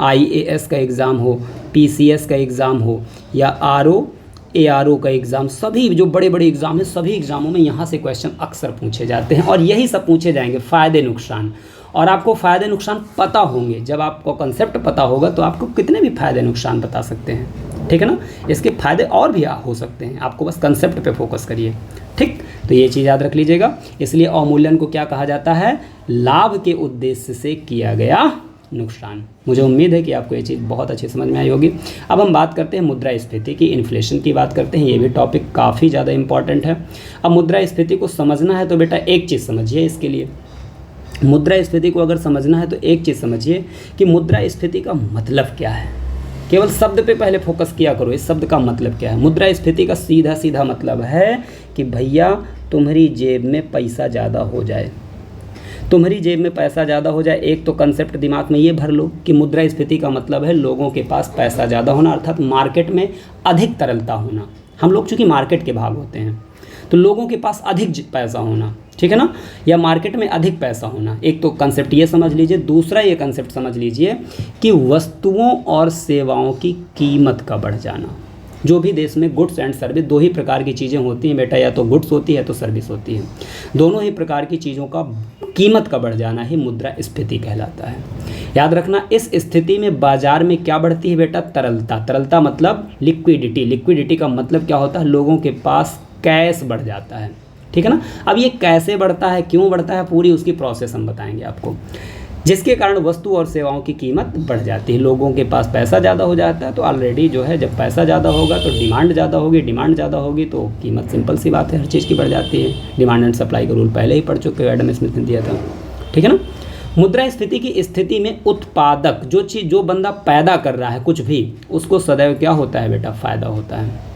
आईएएस का एग्ज़ाम हो, पीसीएस का एग्ज़ाम हो, या आरओ एआरओ का एग्ज़ाम, सभी जो बड़े बड़े एग्ज़ाम हैं सभी एग्ज़ामों में यहाँ से क्वेश्चन अक्सर पूछे जाते हैं, और यही सब पूछे जाएंगे, फ़ायदे नुकसान। और आपको फ़ायदे नुकसान पता होंगे, जब आपको कंसेप्ट पता होगा तो आपको कितने भी फ़ायदे नुकसान बता सकते हैं, ठीक है ना। इसके फ़ायदे और भी हो सकते हैं, आपको बस कंसेप्ट पे फोकस करिए, ठीक। तो ये चीज़ याद रख लीजिएगा। इसलिए अवमूल्यन को क्या कहा जाता है, लाभ के उद्देश्य से किया गया नुकसान। मुझे उम्मीद है कि आपको ये चीज़ बहुत अच्छी समझ में आई होगी। अब हम बात करते हैं मुद्रास्फीति की, इन्फ्लेशन की बात करते हैं। ये भी टॉपिक काफ़ी ज़्यादा इंपॉर्टेंट है। अब मुद्रास्फीति को समझना है तो बेटा एक चीज़ समझिए, इसके लिए मुद्रास्फीति को अगर समझना है तो एक चीज़ समझिए कि मुद्रास्फीति का मतलब क्या है। केवल शब्द पे पहले फोकस किया करो, इस शब्द का मतलब क्या है। मुद्रास्फीति का सीधा सीधा मतलब है कि भैया तुम्हारी जेब में पैसा ज़्यादा हो जाए। तुम्हारी जेब में पैसा ज़्यादा हो जाए, एक तो कंसेप्ट दिमाग में ये भर लो कि मुद्रास्फीति का मतलब है लोगों के पास पैसा ज़्यादा होना, अर्थात मार्केट में अधिक तरलता होना। हम लोग चूँकि मार्केट के भाग होते हैं तो लोगों के पास अधिक पैसा होना, ठीक है ना, या मार्केट में अधिक पैसा होना। एक तो कंसेप्ट ये समझ लीजिए। दूसरा ये कंसेप्ट समझ लीजिए कि वस्तुओं और सेवाओं की कीमत का बढ़ जाना। जो भी देश में गुड्स एंड सर्विस, दो ही प्रकार की चीज़ें होती हैं बेटा, या तो गुड्स होती है तो सर्विस होती है। दोनों ही प्रकार की चीज़ों का कीमत का बढ़ जाना ही मुद्रास्फीति कहलाता है। याद रखना, इस स्थिति में बाजार में क्या बढ़ती है बेटा? तरलता। तरलता मतलब लिक्विडिटी। लिक्विडिटी का मतलब क्या होता है? लोगों के पास कैश बढ़ जाता है, ठीक है ना। अब ये कैसे बढ़ता है, क्यों बढ़ता है, पूरी उसकी प्रोसेस हम बताएंगे आपको, जिसके कारण वस्तु और सेवाओं की कीमत बढ़ जाती है। लोगों के पास पैसा ज़्यादा हो जाता है तो ऑलरेडी जो है, जब पैसा ज़्यादा होगा तो डिमांड ज़्यादा होगी, डिमांड ज़्यादा होगी तो कीमत, सिंपल सी बात है, हर चीज़ की बढ़ जाती है। डिमांड एंड सप्लाई का रूल पहले ही पढ़ चुके हो, एडम स्मिथ ने दिया था, ठीक है ना। मुद्रास्फीति की स्थिति में उत्पादक, जो चीज़ जो बंदा पैदा कर रहा है कुछ भी, उसको सदैव क्या होता है बेटा? फ़ायदा होता है।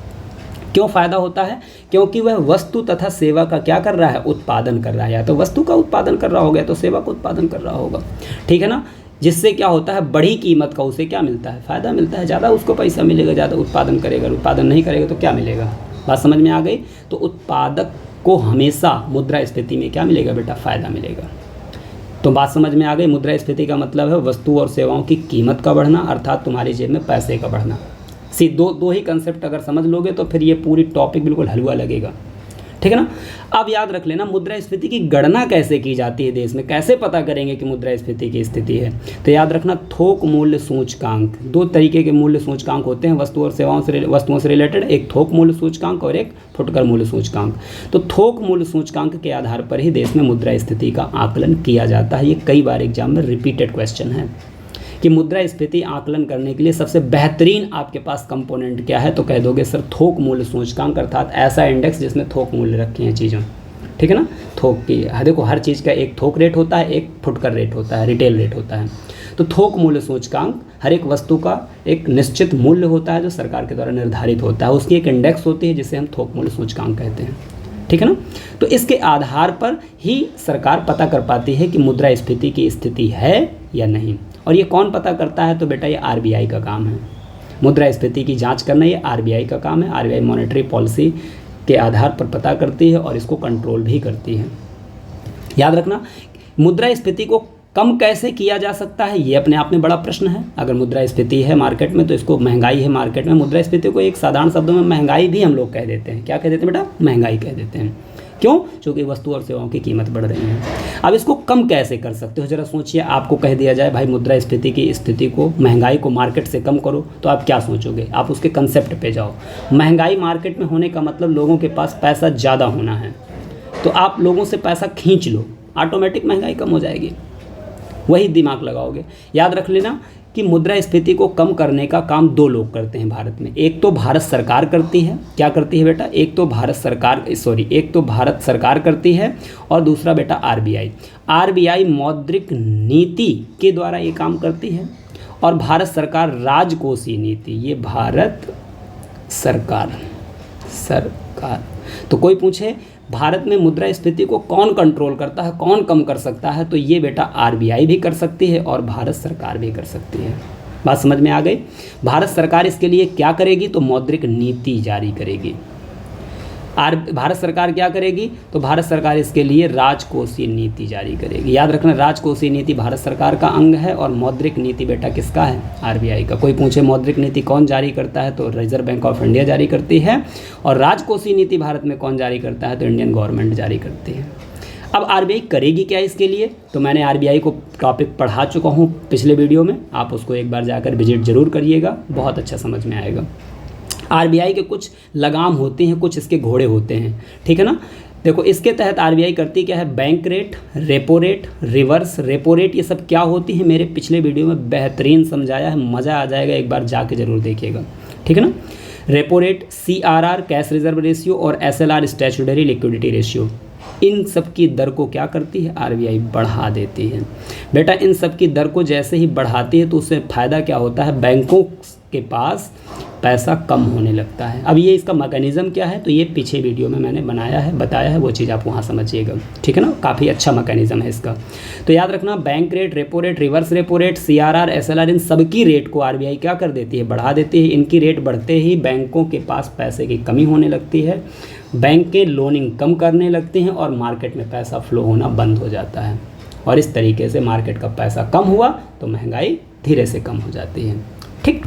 क्यों फ़ायदा होता है? क्योंकि वह वस्तु तथा सेवा का क्या कर रहा है? उत्पादन कर रहा है। या तो वस्तु का उत्पादन कर रहा होगा तो सेवा का उत्पादन कर रहा होगा, ठीक है ना। जिससे क्या होता है? बड़ी कीमत का उसे क्या मिलता है? फ़ायदा मिलता है, ज़्यादा उसको पैसा मिलेगा, ज़्यादा उत्पादन करेगा। उत्पादन नहीं करेगा तो क्या मिलेगा? बात समझ में आ गई। तो उत्पादक को हमेशा मुद्रास्फीति में क्या मिलेगा बेटा? फ़ायदा मिलेगा। तो बात समझ में आ गई। मुद्रास्फीति का मतलब है वस्तु और सेवाओं की कीमत का बढ़ना, अर्थात तुम्हारी जेब में पैसे का बढ़ना। दो ही कंसेप्ट अगर समझ लोगे तो फिर ये पूरी टॉपिक बिल्कुल हलवा लगेगा, ठीक है ना। अब याद रख लेना, मुद्रास्फीति की गणना कैसे की जाती है देश में, कैसे पता करेंगे कि मुद्रास्फीति की स्थिति है? तो याद रखना, थोक मूल्य सूचकांक। दो तरीके के मूल्य सूचकांक होते हैं वस्तुओं से रिलेटेड, एक थोक मूल्य सूचकांक और एक फुटकर मूल्य सूचकांक। तो थोक मूल्य सूचकांक के आधार पर ही देश में मुद्रास्फीति का आकलन किया जाता है। ये कई बार एग्जाम में रिपीटेड क्वेश्चन है कि मुद्रास्फीति आकलन करने के लिए सबसे बेहतरीन आपके पास कंपोनेंट क्या है? तो कह दोगे सर थोक मूल्य सूचकांक, अर्थात ऐसा इंडेक्स जिसमें थोक मूल्य रखे हैं चीज़ों, ठीक है ना। थोक की, देखो हर चीज़ का एक थोक रेट होता है, एक फुटकर रेट होता है, रिटेल रेट होता है। तो थोक मूल्य सूचकांक हर एक वस्तु का एक निश्चित मूल्य होता है जो सरकार के द्वारा निर्धारित होता है, उसकी एक इंडेक्स होती है जिसे हम थोक मूल्य सूचकांक कहते हैं, ठीक है ना। तो इसके आधार पर ही सरकार पता कर पाती है कि मुद्रास्फीति की स्थिति है या नहीं। और ये कौन पता करता है? तो बेटा ये आरबीआई का काम है। मुद्रास्फीति की जांच करना ये आरबीआई का काम है। आरबीआई मॉनेटरी पॉलिसी के आधार पर पता करती है और इसको कंट्रोल भी करती है। याद रखना, मुद्रास्फीति को कम कैसे किया जा सकता है, ये अपने आप में बड़ा प्रश्न है। अगर मुद्रास्फीति है मार्केट में तो इसको, महंगाई है मार्केट में, मुद्रास्फीति को एक साधारण शब्दों में महंगाई भी हम लोग कह देते हैं। क्या कह देते हैं बेटा? महंगाई कह देते हैं। क्यों? क्योंकि वस्तु और सेवाओं की कीमत बढ़ रही है। अब इसको कम कैसे कर सकते हो जरा सोचिए। आपको कह दिया जाए भाई मुद्रास्फीति की स्थिति को, महंगाई को मार्केट से कम करो, तो आप क्या सोचोगे? आप उसके कंसेप्ट पे जाओ। महंगाई मार्केट में होने का मतलब लोगों के पास पैसा ज़्यादा होना है, तो आप लोगों से पैसा खींच लो, ऑटोमेटिक महंगाई कम हो जाएगी। वही दिमाग लगाओगे। याद रख लेना कि मुद्रास्फीति को कम करने का काम दो लोग करते हैं भारत में। एक तो भारत सरकार करती है। क्या करती है बेटा? एक तो भारत सरकार करती है और दूसरा बेटा आरबीआई। आरबीआई मौद्रिक नीति के द्वारा ये काम करती है और भारत सरकार राजकोषीय नीति, ये भारत सरकार। तो कोई पूछे भारत में मुद्रास्फीति को कौन कंट्रोल करता है, कौन कम कर सकता है? तो ये बेटा आरबीआई भी कर सकती है और भारत सरकार भी कर सकती है। बात समझ में आ गई। भारत सरकार इसके लिए क्या करेगी? तो मौद्रिक नीति जारी करेगी। भारत सरकार क्या करेगी? तो भारत सरकार इसके लिए राजकोषीय नीति जारी करेगी। याद रखना, राजकोषीय नीति भारत सरकार का अंग है और मौद्रिक नीति बेटा किसका है? आरबीआई का। कोई पूछे मौद्रिक नीति कौन जारी करता है? तो रिजर्व बैंक ऑफ इंडिया जारी करती है। और राजकोषीय नीति भारत में कौन जारी करता है? तो इंडियन गवर्नमेंट जारी करती है। अब आरबीआई करेगी क्या इसके लिए? तो मैंने आरबीआई को टॉपिक पढ़ा चुका हूँ पिछले वीडियो में, आप उसको एक बार जाकर विजिट जरूर करिएगा, बहुत अच्छा समझ में आएगा। आरबीआई के कुछ लगाम होते हैं, कुछ इसके घोड़े होते हैं, ठीक है ना। देखो इसके तहत आरबीआई करती क्या है? Bank rate, repo rate, reverse repo rate, ये सब क्या होती है मेरे पिछले वीडियो में बेहतरीन समझाया है, मज़ा आ जाएगा, एक बार जाके ज़रूर देखिएगा, ठीक है ना। Repo rate, CRR cash reserve ratio और एसएलआर स्टैट्यूटरी लिक्विडिटी रेशियो, इन सब की दर को क्या करती है? आरबीआई बढ़ा देती है। बेटा इन सब की दर को जैसे ही बढ़ाती है तो उससे फ़ायदा क्या होता है? बैंकों के पास पैसा कम होने लगता है। अब ये इसका मैकेनिज़्म क्या है, तो ये पीछे वीडियो में मैंने बनाया है, बताया है, वो चीज़ आप वहाँ समझिएगा, ठीक है ना। काफ़ी अच्छा मैकेनिज़्म है इसका। तो याद रखना, bank rate, repo rate, reverse repo rate, CRR, SLR, इन सबकी रेट को RBI क्या कर देती है, बढ़ा देती है। इनकी रेट बढ़ते ही बैंकों के पास पैसे की कमी होने लगती है, बैंकें लोनिंग कम करने लगती हैं और मार्केट में पैसा फ्लो होना बंद हो जाता है। और इस तरीके से मार्केट का पैसा कम हुआ तो महंगाई धीरे से कम हो जाती है, ठीक।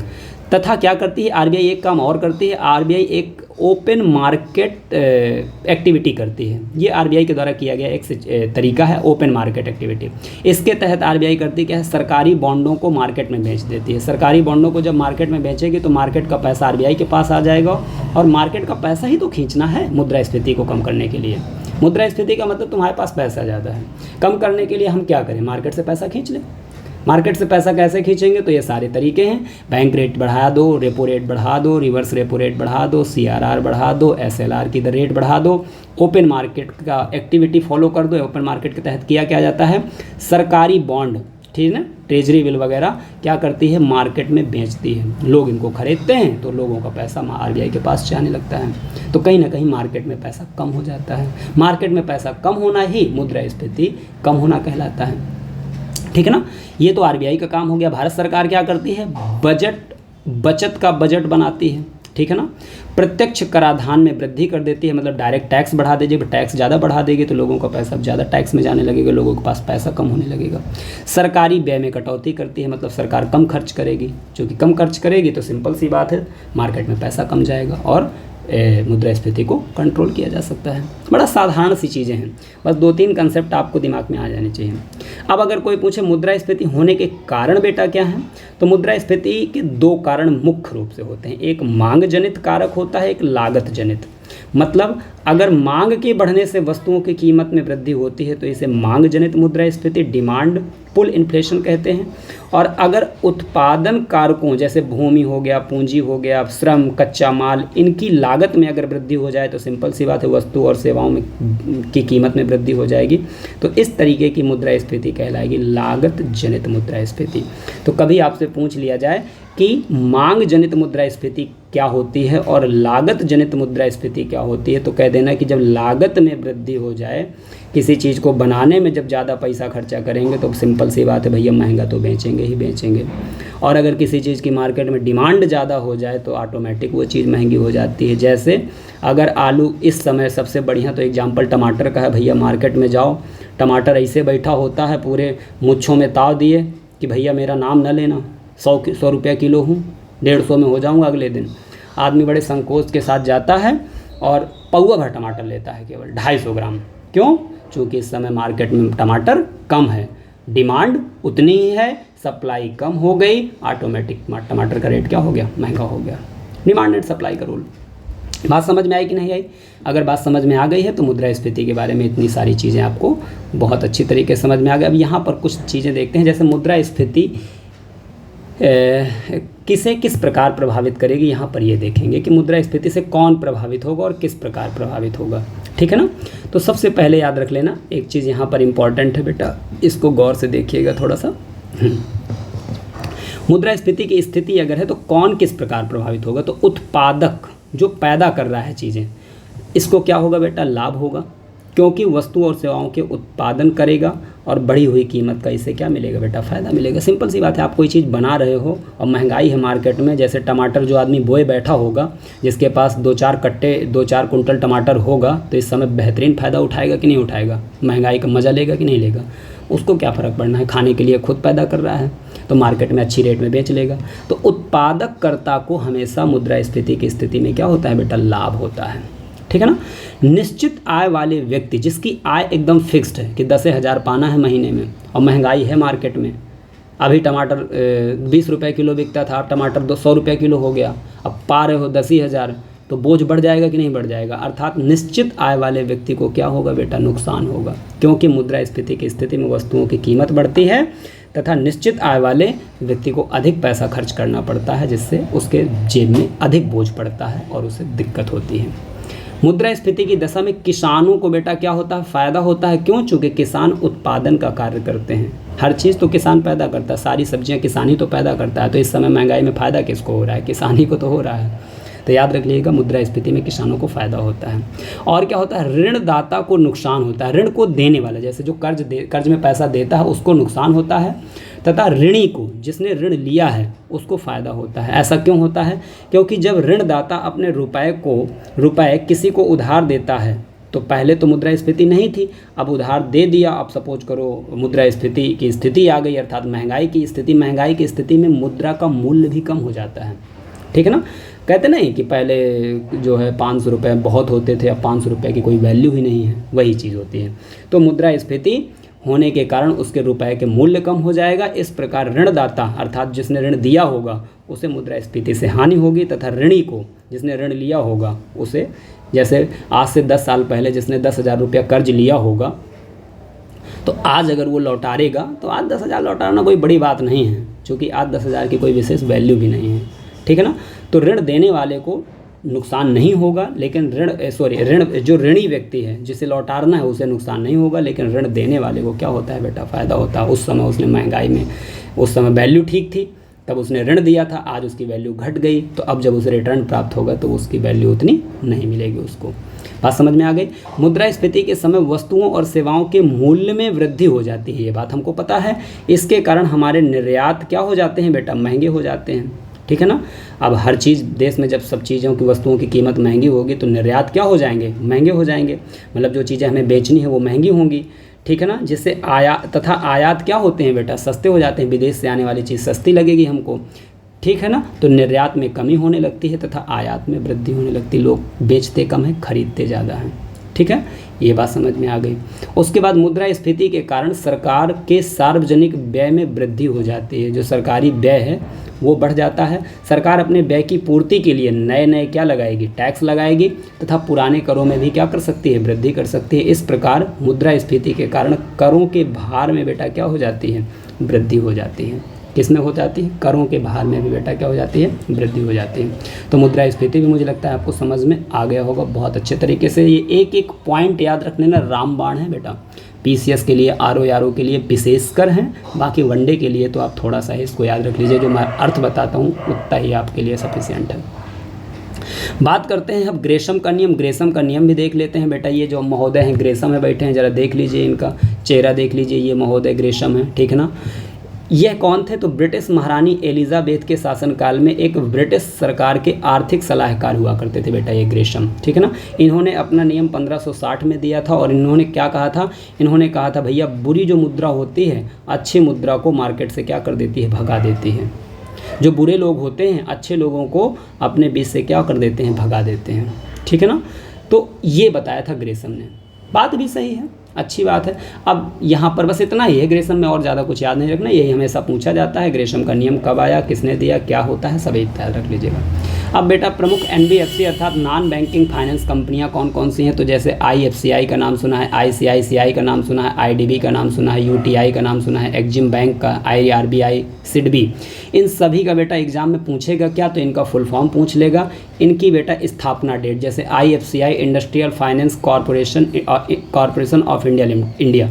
तथा क्या करती है RBI, एक काम और करती है, RBI एक ओपन मार्केट एक्टिविटी करती है। ये RBI के द्वारा किया गया एक तरीका है, ओपन मार्केट एक्टिविटी। इसके तहत RBI करती क्या है, सरकारी बॉन्डों को मार्केट में बेच देती है। सरकारी बॉन्डों को जब मार्केट में बेचेगी तो मार्केट का पैसा RBI के पास आ जाएगा, और मार्केट का पैसा ही तो खींचना है मुद्रास्फीति को कम करने के लिए। मुद्रास्फीति का मतलब तुम्हारे पास पैसा ज़्यादा है, कम करने के लिए हम क्या करें, मार्केट से पैसा खींच लें। मार्केट से पैसा कैसे खींचेंगे, तो ये सारे तरीके हैं। बैंक रेट बढ़ा दो, रेपो रेट बढ़ा दो, रिवर्स रेपो रेट बढ़ा दो, CRR बढ़ा दो, SLR की रेट बढ़ा दो, ओपन मार्केट का एक्टिविटी फॉलो कर दो। ओपन मार्केट के तहत किया जाता है, सरकारी बॉन्ड, ठीक है ना, ट्रेजरी बिल वगैरह क्या करती है, मार्केट में बेचती है। लोग इनको खरीदते हैं तो लोगों का पैसा RBI के पास जाने लगता है, तो कहीं ना कहीं मार्केट में पैसा कम हो जाता है। मार्केट में पैसा कम होना ही मुद्रास्फीति कम होना कहलाता है, ठीक है ना। ये तो RBI का काम हो गया। भारत सरकार क्या करती है, बचत का बजट बनाती है, ठीक है ना। प्रत्यक्ष कराधान में वृद्धि कर देती है, मतलब डायरेक्ट टैक्स बढ़ा देगी। टैक्स ज़्यादा बढ़ा देगी तो लोगों का पैसा ज़्यादा टैक्स में जाने लगेगा, लोगों के पास पैसा कम होने लगेगा। सरकारी व्यय में कटौती करती है, मतलब सरकार कम खर्च करेगी। जो कि कम खर्च करेगी तो सिंपल सी बात है, मार्केट में पैसा कम जाएगा और मुद्रास्फीति को कंट्रोल किया जा सकता है। बड़ा साधारण सी चीज़ें हैं, बस 2-3 कंसेप्ट आपको दिमाग में आ जाने चाहिए। अब अगर कोई पूछे मुद्रास्फीति होने के कारण बेटा क्या है, तो मुद्रास्फीति के 2 कारण मुख्य रूप से होते हैं। एक मांग जनित कारक होता है, एक लागत जनित। मतलब अगर मांग के बढ़ने से वस्तुओं की कीमत में वृद्धि होती है तो इसे मांग जनित मुद्रास्फीति, डिमांड पुल इन्फ्लेशन कहते हैं। और अगर उत्पादन कारकों जैसे भूमि हो गया, पूंजी हो गया, श्रम, कच्चा माल, इनकी लागत में अगर वृद्धि हो जाए तो सिंपल सी बात है, वस्तु और सेवाओं में की कीमत में वृद्धि हो जाएगी। तो इस तरीके की मुद्रास्फीति कहलाएगी लागत जनित मुद्रास्फीति। तो कभी आपसे पूछ लिया जाए कि मांग जनित मुद्रास्फीति क्या होती है और लागत जनित मुद्रास्फीति क्या होती है, तो कह देना कि जब लागत में वृद्धि हो जाए, किसी चीज़ को बनाने में जब ज़्यादा पैसा खर्चा करेंगे तो सिंपल सी बात है भैया, महंगा तो बेचेंगे ही बेचेंगे। और अगर किसी चीज़ की मार्केट में डिमांड ज़्यादा हो जाए तो ऑटोमेटिक वो चीज़ महंगी हो जाती है। जैसे अगर आलू इस समय सबसे बढ़िया तो एग्जाम्पल टमाटर का है, भैया मार्केट में जाओ, टमाटर ऐसे बैठा होता है पूरे मुच्छों में ताव दिए कि भैया मेरा नाम न लेना, 100 रुपया किलो हूँ, 150 में हो जाऊँगा अगले दिन। आदमी बड़े संकोच के साथ जाता है और पौवा भर टमाटर लेता है, केवल 250 ग्राम। क्यों? चूँकि इस समय मार्केट में टमाटर कम है, डिमांड उतनी ही है, सप्लाई कम हो गई, ऑटोमेटिक टमाटर का रेट क्या हो गया, महंगा हो गया। डिमांड एंड सप्लाई का रूल। बात समझ में आई कि नहीं आई? अगर बात समझ में आ गई है तो मुद्रास्फीति के बारे में इतनी सारी चीज़ें आपको बहुत अच्छी तरीके से समझ में आ गई। अब यहाँ पर कुछ चीज़ें देखते हैं, जैसे मुद्रास्फीति किसे किस प्रकार प्रभावित करेगी। यहाँ पर ये देखेंगे कि मुद्रास्फीति से कौन प्रभावित होगा और किस प्रकार प्रभावित होगा, ठीक है ना। तो सबसे पहले याद रख लेना एक चीज़ यहाँ पर इम्पॉर्टेंट है बेटा, इसको गौर से देखिएगा थोड़ा सा। मुद्रास्फीति की स्थिति अगर है तो कौन किस प्रकार प्रभावित होगा, तो उत्पादक जो पैदा कर रहा है चीज़ें, इसको क्या होगा बेटा, लाभ होगा, क्योंकि वस्तु और सेवाओं के उत्पादन करेगा और बढ़ी हुई कीमत का इसे क्या मिलेगा बेटा, फ़ायदा मिलेगा। सिंपल सी बात है, आप कोई चीज़ बना रहे हो और महंगाई है मार्केट में, जैसे टमाटर जो आदमी बोए बैठा होगा, जिसके पास 2-4 कुंटल टमाटर होगा, तो इस समय बेहतरीन फ़ायदा उठाएगा कि नहीं उठाएगा, महंगाई का मज़ा लेगा कि नहीं लेगा। उसको क्या फ़र्क पड़ना है, खाने के लिए खुद पैदा कर रहा है तो मार्केट में अच्छी रेट में बेच लेगा। तो उत्पादककर्ता को हमेशा मुद्रास्फीति की स्थिति में क्या होता है बेटा, लाभ होता है, ठीक है ना। निश्चित आय वाले व्यक्ति जिसकी आय एकदम फिक्स्ड है कि 10,000 पाना है महीने में और महंगाई है मार्केट में, अभी टमाटर 20 रुपये किलो बिकता था, अब टमाटर 100 रुपये किलो हो गया, अब पा रहे हो 10,000, तो बोझ बढ़ जाएगा कि नहीं बढ़ जाएगा। अर्थात निश्चित आय वाले व्यक्ति को क्या होगा बेटा, नुकसान होगा, क्योंकि मुद्रास्फीति की स्थिति में वस्तुओं की कीमत बढ़ती है तथा निश्चित आय वाले व्यक्ति को अधिक पैसा खर्च करना पड़ता है, जिससे उसके जेब में अधिक बोझ पड़ता है और उसे दिक्कत होती है। मुद्रास्फीति की दशा में किसानों को बेटा क्या होता है, फ़ायदा होता है। क्यों? चूँकि किसान उत्पादन का कार्य करते हैं, हर चीज़ तो किसान पैदा करता है, सारी सब्जियां किसान ही तो पैदा करता है। तो इस समय महंगाई में फ़ायदा किसको हो रहा है? किसान ही को तो हो रहा है। तो याद रख लीजिएगा, मुद्रास्फीति में किसानों को फ़ायदा होता है। और क्या होता है, ऋणदाता को नुकसान होता है। ऋण को देने वाला, जैसे जो कर्ज में पैसा देता है उसको नुकसान होता है, तथा ऋणी को, जिसने ऋण लिया है, उसको फ़ायदा होता है। ऐसा क्यों होता है? क्योंकि जब ऋणदाता अपने रुपए किसी को उधार देता है, तो पहले तो मुद्रास्फीति नहीं थी, अब उधार दे दिया, अब सपोज करो मुद्रास्फीति की स्थिति आ गई, अर्थात महंगाई की स्थिति में मुद्रा का मूल्य भी कम हो जाता है। ठीक है ना? कहते नहीं कि पहले जो है 500 रुपये बहुत होते थे, अब 500 रुपये की कोई वैल्यू ही नहीं है, वही चीज़ होती है। तो मुद्रास्फीति होने के कारण उसके रुपए के मूल्य कम हो जाएगा। इस प्रकार ऋणदाता अर्थात जिसने ऋण दिया होगा उसे मुद्रास्फीति से हानि होगी, तथा ऋणी को, जिसने ऋण लिया होगा, उसे, जैसे आज से 10 साल पहले जिसने 10,000 रुपया कर्ज लिया होगा, तो आज अगर वो लौटारेगा तो आज 10,000 लौटाना कोई बड़ी बात नहीं है, क्योंकि आज 10,000 की कोई विशेष वैल्यू भी नहीं है। ठीक है ना? तो ऋण देने वाले को नुकसान नहीं होगा, लेकिन ऋण जो ऋणी व्यक्ति है जिसे लौटाना है उसे नुकसान नहीं होगा, लेकिन ऋण देने वाले को क्या होता है बेटा, फ़ायदा होता है। उस समय उसने महंगाई में, उस समय वैल्यू ठीक थी, तब उसने ऋण दिया था, आज उसकी वैल्यू घट गई, तो अब जब उसे रिटर्न प्राप्त होगा तो उसकी वैल्यू उतनी नहीं मिलेगी उसको। बात समझ में आ गई? मुद्रास्फीति के समय वस्तुओं और सेवाओं के मूल्य में वृद्धि हो जाती है, ये बात हमको पता है। इसके कारण हमारे निर्यात क्या हो जाते हैं बेटा, महंगे हो जाते हैं। ठीक है ना? अब हर चीज़ देश में जब सब चीज़ों की, वस्तुओं की कीमत महंगी होगी तो निर्यात क्या हो जाएंगे, महंगे हो जाएंगे। मतलब जो चीज़ें हमें बेचनी है वो महंगी होंगी। ठीक है ना? जिससे आयात क्या होते हैं बेटा, सस्ते हो जाते हैं। विदेश से आने वाली चीज़ सस्ती लगेगी हमको। ठीक है ना? तो निर्यात में कमी होने लगती है तथा आयात में वृद्धि होने लगती है। लोग बेचते कम है, खरीदते ज़्यादा हैं। ठीक है, ये बात समझ में आ गई। उसके बाद मुद्रास्फीति के कारण सरकार के सार्वजनिक व्यय में वृद्धि हो जाती है। जो सरकारी व्यय है वो बढ़ जाता है। सरकार अपने व्यय की पूर्ति के लिए नए क्या लगाएगी, टैक्स लगाएगी, तथा पुराने करों में भी क्या कर सकती है, वृद्धि कर सकती है। इस प्रकार मुद्रास्फीति के कारण करों के भार में बेटा क्या हो जाती है, वृद्धि हो जाती है। किसमें हो जाती है, करों के भार में भी बेटा क्या हो जाती है, वृद्धि हो जाती है। तो मुद्रास्फीति भी मुझे लगता है आपको समझ में आ गया होगा बहुत अच्छे तरीके से। ये एक पॉइंट याद रखने ना रामबाण है बेटा, पीसीएस के लिए, आरओ के लिए विशेषकर हैं, बाकी वनडे के लिए तो आप थोड़ा सा इसको याद रख लीजिए। जो मैं अर्थ बताता हूँ उतना ही आपके लिए सफिशिएंट है। बात करते हैं अब ग्रेशम का नियम। ग्रेशम का नियम भी देख लेते हैं बेटा। ये जो महोदय हैं ग्रेशम है, बैठे हैं, जरा देख लीजिए इनका चेहरा देख लीजिए। ये महोदय ग्रेशम है, ठीक है ना। यह कौन थे, तो ब्रिटिश महारानी एलिजाबेथ के शासनकाल में एक ब्रिटिश सरकार के आर्थिक सलाहकार हुआ करते थे बेटा ये ग्रेशम, ठीक है ना। इन्होंने अपना नियम 1560 में दिया था और इन्होंने क्या कहा था, इन्होंने कहा था भैया बुरी जो मुद्रा होती है अच्छी मुद्रा को मार्केट से क्या कर देती है, भगा देती है। जो बुरे लोग होते हैं अच्छे लोगों को अपने बीच से क्या कर देते हैं, भगा देते हैं, ठीक है ना। तो ये बताया था ग्रेशम ने, बात भी सही है, अच्छी बात है। अब यहाँ पर बस इतना ही है ग्रेशम में, और ज़्यादा कुछ याद नहीं रखना, यही हमेशा पूछा जाता है। ग्रेशम का नियम कब आया, किसने दिया, क्या होता है, सब एक याद रख लीजिएगा। अब बेटा प्रमुख NBFC अर्थात नॉन बैंकिंग फाइनेंस कंपनियां कौन कौन सी हैं, तो जैसे IFCI का नाम सुना है, ICICI का नाम सुना है, IDB का नाम सुना है, UTI का नाम सुना है, एक्जिम बैंक का, IRBI, SIDBI, इन सभी का बेटा एग्जाम में पूछेगा क्या, तो इनका फुल फॉर्म पूछ लेगा। इनकी बेटा स्थापना डेट, जैसे IFCI industrial finance corporation of India,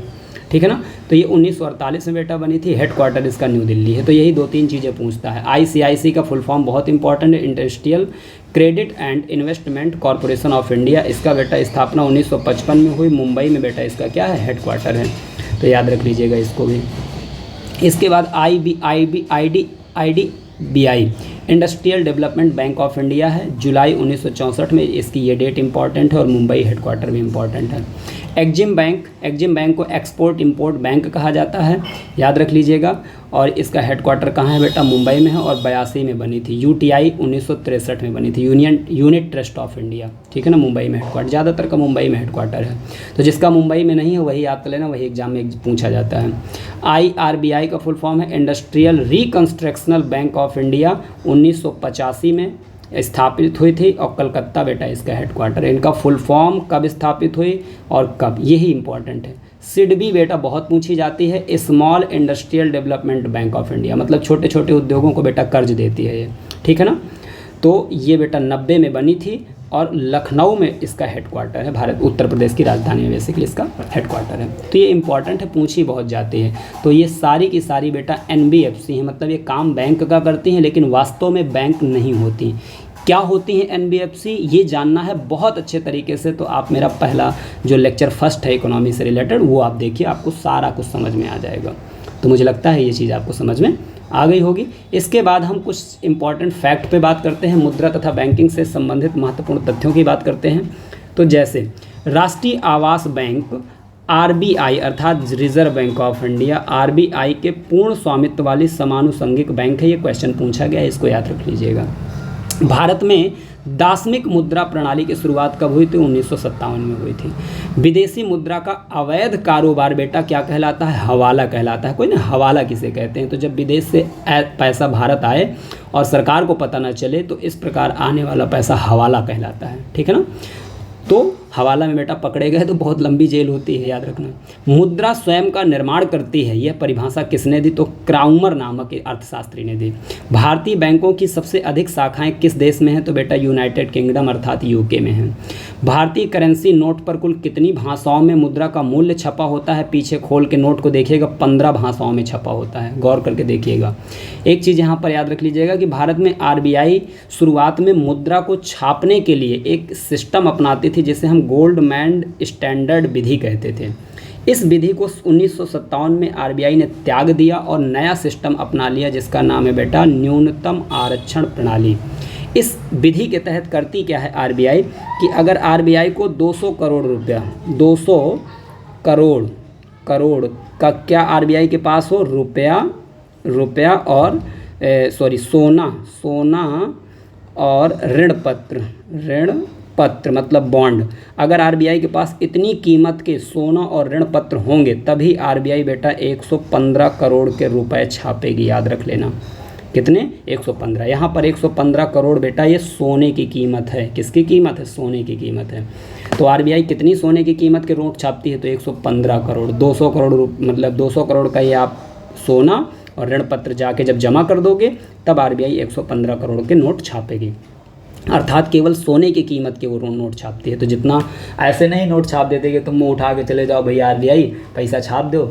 ठीक है ना। तो ये 1948 में बेटा बनी थी, हेडक्वार्टर इसका न्यू दिल्ली है। तो यही 2-3 चीज़ें पूछता है। ICIC का फुल फॉर्म बहुत इंपॉर्टेंट है, industrial credit and investment corporation of India. इसका बेटा स्थापना 1955 में हुई, मुंबई में बेटा इसका क्या है, हेडक्वार्टर है, तो याद रख लीजिएगा इसको भी। इसके बाद IDBI industrial development bank of India है, जुलाई 1964 में इसकी ये डेट इंपॉर्टेंट है और मुंबई हेडक्वार्टर भी इंपॉर्टेंट है। एक्जिम बैंक को एक्सपोर्ट इंपोर्ट बैंक कहा जाता है, याद रख लीजिएगा। और इसका हेडक्वार्टर कहाँ है बेटा, मुंबई में है और 82 में बनी थी। UTI 1963 में बनी थी, यूनिट ट्रस्ट ऑफ इंडिया, ठीक है ना, मुंबई में हेडक्वार्टर, ज़्यादातर का मुंबई में हेडक्वार्टर है। तो जिसका मुंबई में नहीं है वही याद कर लेना, वही एग्जाम में पूछा जाता है। IRBI का फुल फॉर्म है इंडस्ट्रियल रिकंस्ट्रक्शनल बैंक ऑफ इंडिया, 1985 में स्थापित हुई थी और कलकत्ता बेटा इसका हेडक्वार्टर है। इनका फुल फॉर्म कब स्थापित हुई और कब, यही इंपॉर्टेंट है। SIDBI बेटा बहुत पूछी जाती है, small industrial development bank of India, मतलब छोटे छोटे उद्योगों को बेटा कर्ज देती है ये, ठीक है ना। तो ये बेटा 90 में बनी थी, और लखनऊ में इसका हेडक्वार्टर है। भारत उत्तर प्रदेश की राजधानी में बेसिकली इसका हेडक्वार्टर है। तो ये इंपॉर्टेंट है, पूछी बहुत जाती है। तो ये सारी की सारी बेटा NBFC हैं, मतलब ये काम बैंक का करती हैं लेकिन वास्तव में बैंक नहीं होती। क्या होती हैं NBFC, ये जानना है बहुत अच्छे तरीके से। तो आप मेरा पहला जो लेक्चर फर्स्ट है इकोनॉमी से रिलेटेड वो आप देखिए, आपको सारा कुछ समझ में आ जाएगा। तो मुझे लगता है ये चीज़ आपको समझ में आ गई होगी। इसके बाद हम कुछ इंपॉर्टेंट फैक्ट पे बात करते हैं, मुद्रा तथा बैंकिंग से संबंधित महत्वपूर्ण तथ्यों की बात करते हैं। तो जैसे राष्ट्रीय आवास बैंक RBI अर्थात reserve bank of India RBI के पूर्ण स्वामित्व वाली समानुषंगिक बैंक है। ये क्वेश्चन पूछा गया है, इसको याद रख लीजिएगा। भारत में दासमिक मुद्रा प्रणाली की शुरुआत कब हुई थी? 1957 में हुई थी। विदेशी मुद्रा का अवैध कारोबार बेटा क्या कहलाता है? हवाला कहलाता है। कोई ना हवाला किसे कहते हैं? तो जब विदेश से पैसा भारत आए और सरकार को पता न चले तो इस प्रकार आने वाला पैसा हवाला कहलाता है, ठीक है ना। तो हवाला में बेटा पकड़े गए तो बहुत लंबी जेल होती है, याद रखना। मुद्रा स्वयं का निर्माण करती है, यह परिभाषा किसने दी? तो क्राउमर नामक अर्थशास्त्री ने दी। भारतीय बैंकों की सबसे अधिक शाखाएं किस देश में हैं? तो बेटा यूनाइटेड किंगडम अर्थात UK में हैं। भारतीय करेंसी नोट पर कुल कितनी भाषाओं में मुद्रा का मूल्य छपा होता है? पीछे खोल के नोट को देखिएगा, 15 भाषाओं में छपा होता है, गौर करके देखिएगा। एक चीज़ यहाँ पर याद रख लीजिएगा कि भारत में RBI शुरुआत में मुद्रा को छापने के लिए एक सिस्टम अपनाती थी जिसे हम गोल्डमैन स्टैंडर्ड विधि कहते थे। इस विधि को 1957 में RBI ने त्याग दिया और नया सिस्टम अपना लिया जिसका नाम है बेटा न्यूनतम आरक्षण प्रणाली। इस विधि के तहत करती क्या है RBI कि अगर RBI को 200 करोड़ रुपया, 200 करोड़ का क्या RBI के पास हो रुपया और सोना और ऋण पत्र मतलब बॉन्ड, अगर RBI के पास इतनी कीमत के सोना और ऋण पत्र होंगे तभी RBI बेटा 115 करोड़ के रुपए छापेगी। याद रख लेना कितने? 115। यहाँ पर 115 करोड़ बेटा ये सोने की कीमत है। किसकी कीमत है? सोने की कीमत है। तो RBI कितनी सोने की कीमत के नोट छापती है? तो 115 करोड़। 200 करोड़ मतलब 200 करोड़ का ये आप सोना और ऋण पत्र जाके जब जमा कर दोगे तब RBI 115 करोड़ के नोट छापेगी। अर्थात केवल सोने की कीमत के वो नोट छापती है। तो जितना ऐसे नहीं नोट छाप देते कि तुम मुँह उठा के चले जाओ भैया RBI पैसा छाप दो,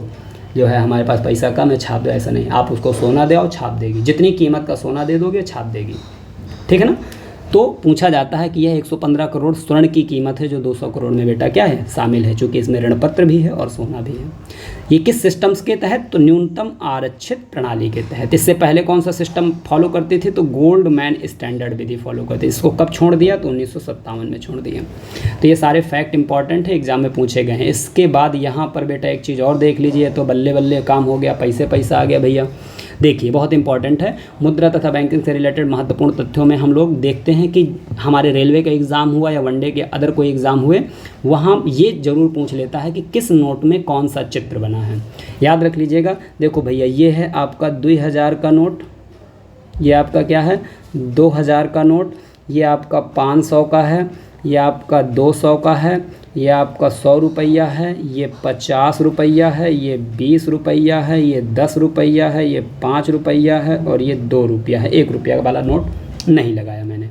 जो है हमारे पास पैसा कम है छाप दो, ऐसा नहीं। आप उसको सोना दे आओ, छाप देगी। जितनी कीमत का सोना दे दोगे छाप देगी, ठीक है ना। तो पूछा जाता है कि यह 115 करोड़ स्वर्ण की कीमत है जो 200 करोड़ में बेटा क्या है? शामिल है, चूँकि इसमें ऋण पत्र भी है और सोना भी है। ये किस सिस्टम्स के तहत? तो न्यूनतम आरक्षित प्रणाली के तहत। इससे पहले कौन सा सिस्टम फॉलो करती थी? तो गोल्डमैन स्टैंडर्ड विधि फॉलो करती। इसको कब छोड़ दिया? तो 1957 में छोड़ दिया। तो ये सारे फैक्ट इंपॉर्टेंट है, एग्जाम में पूछे गए हैं। इसके बाद यहाँ पर बेटा एक चीज़ और देख लीजिए, तो बल्ले बल्ले काम हो गया, पैसा आ गया भैया। देखिए बहुत इंपॉर्टेंट है, मुद्रा तथा बैंकिंग से रिलेटेड महत्वपूर्ण तथ्यों में हम लोग देखते हैं कि हमारे रेलवे का एग्ज़ाम हुआ या वनडे के अदर कोई एग्ज़ाम हुए, वहाँ ये ज़रूर पूछ लेता है कि किस नोट में कौन सा चित्र बना है। याद रख लीजिएगा। देखो भैया ये है आपका 2000 का नोट, ये आपका क्या है 2000 का नोट, ये आपका 500 का है, ये आपका 200 का है, ये आपका 100 रुपया है, ये 50 रुपया है, ये 20 रुपया है, ये 10 रुपया है, ये 5 रुपया है और ये 2 रुपया है। 1 रुपया वाला नोट नहीं लगाया मैंने।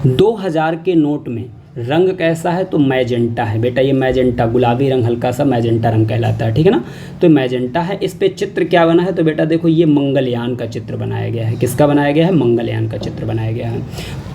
2000 के नोट में रंग कैसा है? तो मैजेंटा है बेटा। ये मैजेंटा गुलाबी रंग, हल्का सा मैजेंटा रंग कहलाता है, ठीक है ना। तो मैजेंटा है। इस पे चित्र क्या बना है? तो बेटा देखो ये मंगलयान का चित्र बनाया गया है। किसका बनाया गया है? मंगलयान का चित्र बनाया गया है।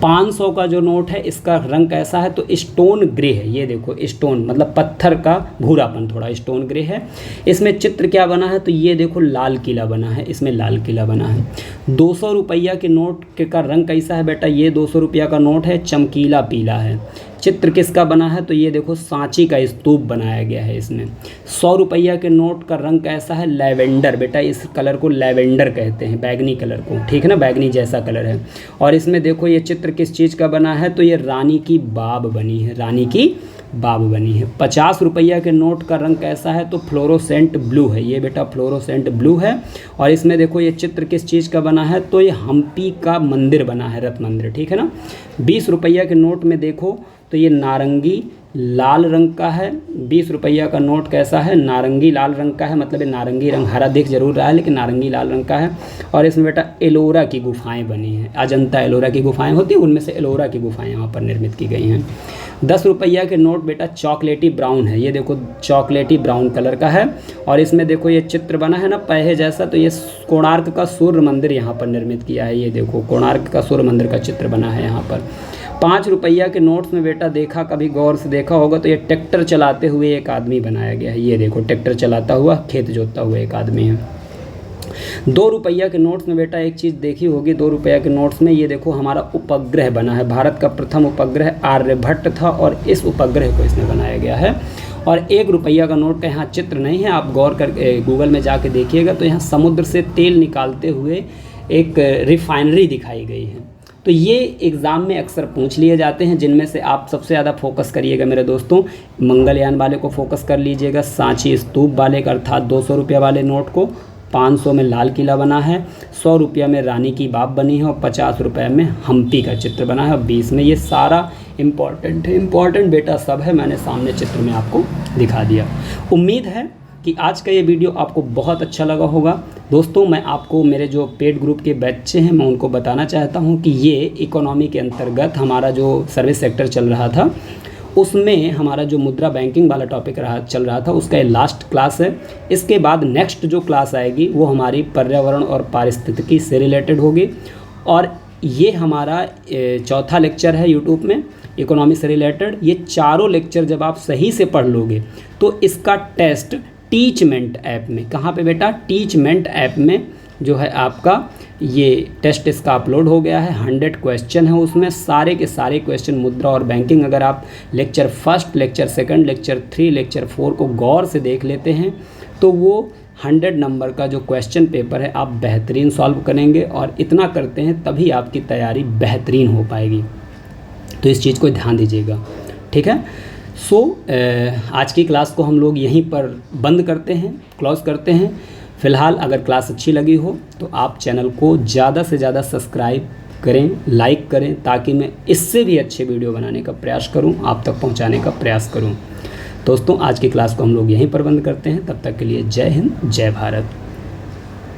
500 का जो नोट है इसका रंग कैसा है? तो स्टोन ग्रे है। ये देखो स्टोन मतलब पत्थर का भूरापन, थोड़ा स्टोन ग्रे है। इसमें चित्र क्या बना है? तो ये देखो लाल किला बना है, इसमें लाल किला बना है। 200 रुपया के नोट का रंग कैसा है बेटा? ये 200 रुपया का नोट है, चमकीला पीला है। चित्र किसका बना है? तो ये देखो सांची का स्तूप बनाया गया है इसमें। 100 रुपया के नोट का रंग कैसा है? लैवेंडर बेटा। इस कलर को लैवेंडर कहते हैं, बैगनी कलर को, ठीक है ना, बैगनी जैसा कलर है। और इसमें देखो ये चित्र किस चीज़ का बना है? तो ये रानी की बाब बनी है, रानी की बाब बनी है। 50 रुपया के नोट का रंग कैसा है? तो फ्लोरोसेंट ब्लू है। ये बेटा फ्लोरोसेंट ब्लू है। और इसमें देखो ये चित्र किस चीज़ का बना है? तो ये हम्पी का मंदिर बना है, रथ मंदिर, ठीक है ना। 20 रुपया के नोट में देखो तो ये नारंगी लाल रंग का है। 20 रुपया का नोट कैसा है, नारंगी लाल रंग का है, मतलब ये नारंगी रंग, हरा दिख जरूर रहा है लेकिन नारंगी लाल रंग का है। और इसमें बेटा एलोरा की गुफाएं बनी हैं, अजंता एलोरा की गुफाएं होती हैं, उनमें से एलोरा की गुफाएं यहाँ पर निर्मित की गई हैं। 10 रुपया के नोट बेटा चॉकलेटी ब्राउन है, ये देखो चॉकलेटी ब्राउन कलर का है। और इसमें देखो ये चित्र बना है ना पैहे जैसा, तो ये कोणार्क का सूर्य मंदिर यहाँ पर निर्मित किया है। ये देखो कोणार्क का सूर्य मंदिर का चित्र बना है यहाँ पर। 5 रुपया के नोट्स में बेटा देखा, कभी गौर से देखा होगा तो ये ट्रैक्टर चलाते हुए एक आदमी बनाया गया है। ये देखो ट्रैक्टर चलाता हुआ, खेत जोतता हुआ एक आदमी है। 2 रुपया के नोट्स में बेटा एक चीज़ देखी होगी, 2 रुपया के नोट्स में ये देखो हमारा उपग्रह बना है। भारत का प्रथम उपग्रह आर्यभट्ट था और इस उपग्रह को इसमें बनाया गया है। और 1 रुपया का नोट का यहाँ चित्र नहीं है, आप गौर कर गूगल में जाके देखिएगा तो यहाँ समुद्र से तेल निकालते हुए एक रिफाइनरी दिखाई गई है। तो ये एग्ज़ाम में अक्सर पूछ लिए जाते हैं, जिनमें से आप सबसे ज़्यादा फोकस करिएगा मेरे दोस्तों, मंगलयान वाले को फोकस कर लीजिएगा, सांची स्तूप वाले का अर्थात 200 रुपये वाले नोट को। 500 में लाल किला बना है, 100 रुपया में रानी की बाप बनी है और 50 रुपये में हम्पी का चित्र बना है और 20 में ये सारा इम्पॉर्टेंट है। इम्पॉर्टेंट बेटा सब है, मैंने सामने चित्र में आपको दिखा दिया। उम्मीद है कि आज का ये वीडियो आपको बहुत अच्छा लगा होगा। दोस्तों मैं आपको मेरे जो पेड ग्रुप के बच्चे हैं मैं उनको बताना चाहता हूँ कि ये इकोनॉमी के अंतर्गत हमारा जो सर्विस सेक्टर चल रहा था उसमें हमारा जो मुद्रा बैंकिंग वाला टॉपिक चल रहा था उसका ये लास्ट क्लास है। इसके बाद नेक्स्ट जो क्लास आएगी वो हमारी पर्यावरण और पारिस्थितिकी से रिलेटेड होगी और ये हमारा चौथा लेक्चर है यूट्यूब में इकोनॉमी से रिलेटेड। ये चारों लेक्चर जब आप सही से पढ़ लोगे तो इसका टेस्ट टीचमेंट ऐप में, कहाँ पे बेटा, टीचमेंट ऐप में जो है आपका ये टेस्ट इसका अपलोड हो गया है। 100 क्वेश्चन है उसमें, सारे के सारे क्वेश्चन मुद्रा और बैंकिंग अगर आप लेक्चर 1, लेक्चर 2, लेक्चर 3, लेक्चर 4 को गौर से देख लेते हैं तो वो 100 नंबर का जो क्वेश्चन पेपर है आप बेहतरीन सॉल्व करेंगे और इतना करते हैं तभी आपकी तैयारी बेहतरीन हो पाएगी। तो इस चीज़ को ध्यान दीजिएगा, ठीक है। आज की क्लास को हम लोग यहीं पर बंद करते हैं, क्लोज करते हैं। फ़िलहाल अगर क्लास अच्छी लगी हो तो आप चैनल को ज़्यादा से ज़्यादा सब्सक्राइब करें, लाइक करें, ताकि मैं इससे भी अच्छे वीडियो बनाने का प्रयास करूं, आप तक पहुंचाने का प्रयास करूं। दोस्तों आज की क्लास को हम लोग यहीं पर बंद करते हैं। तब तक के लिए जय हिंद, जय भारत।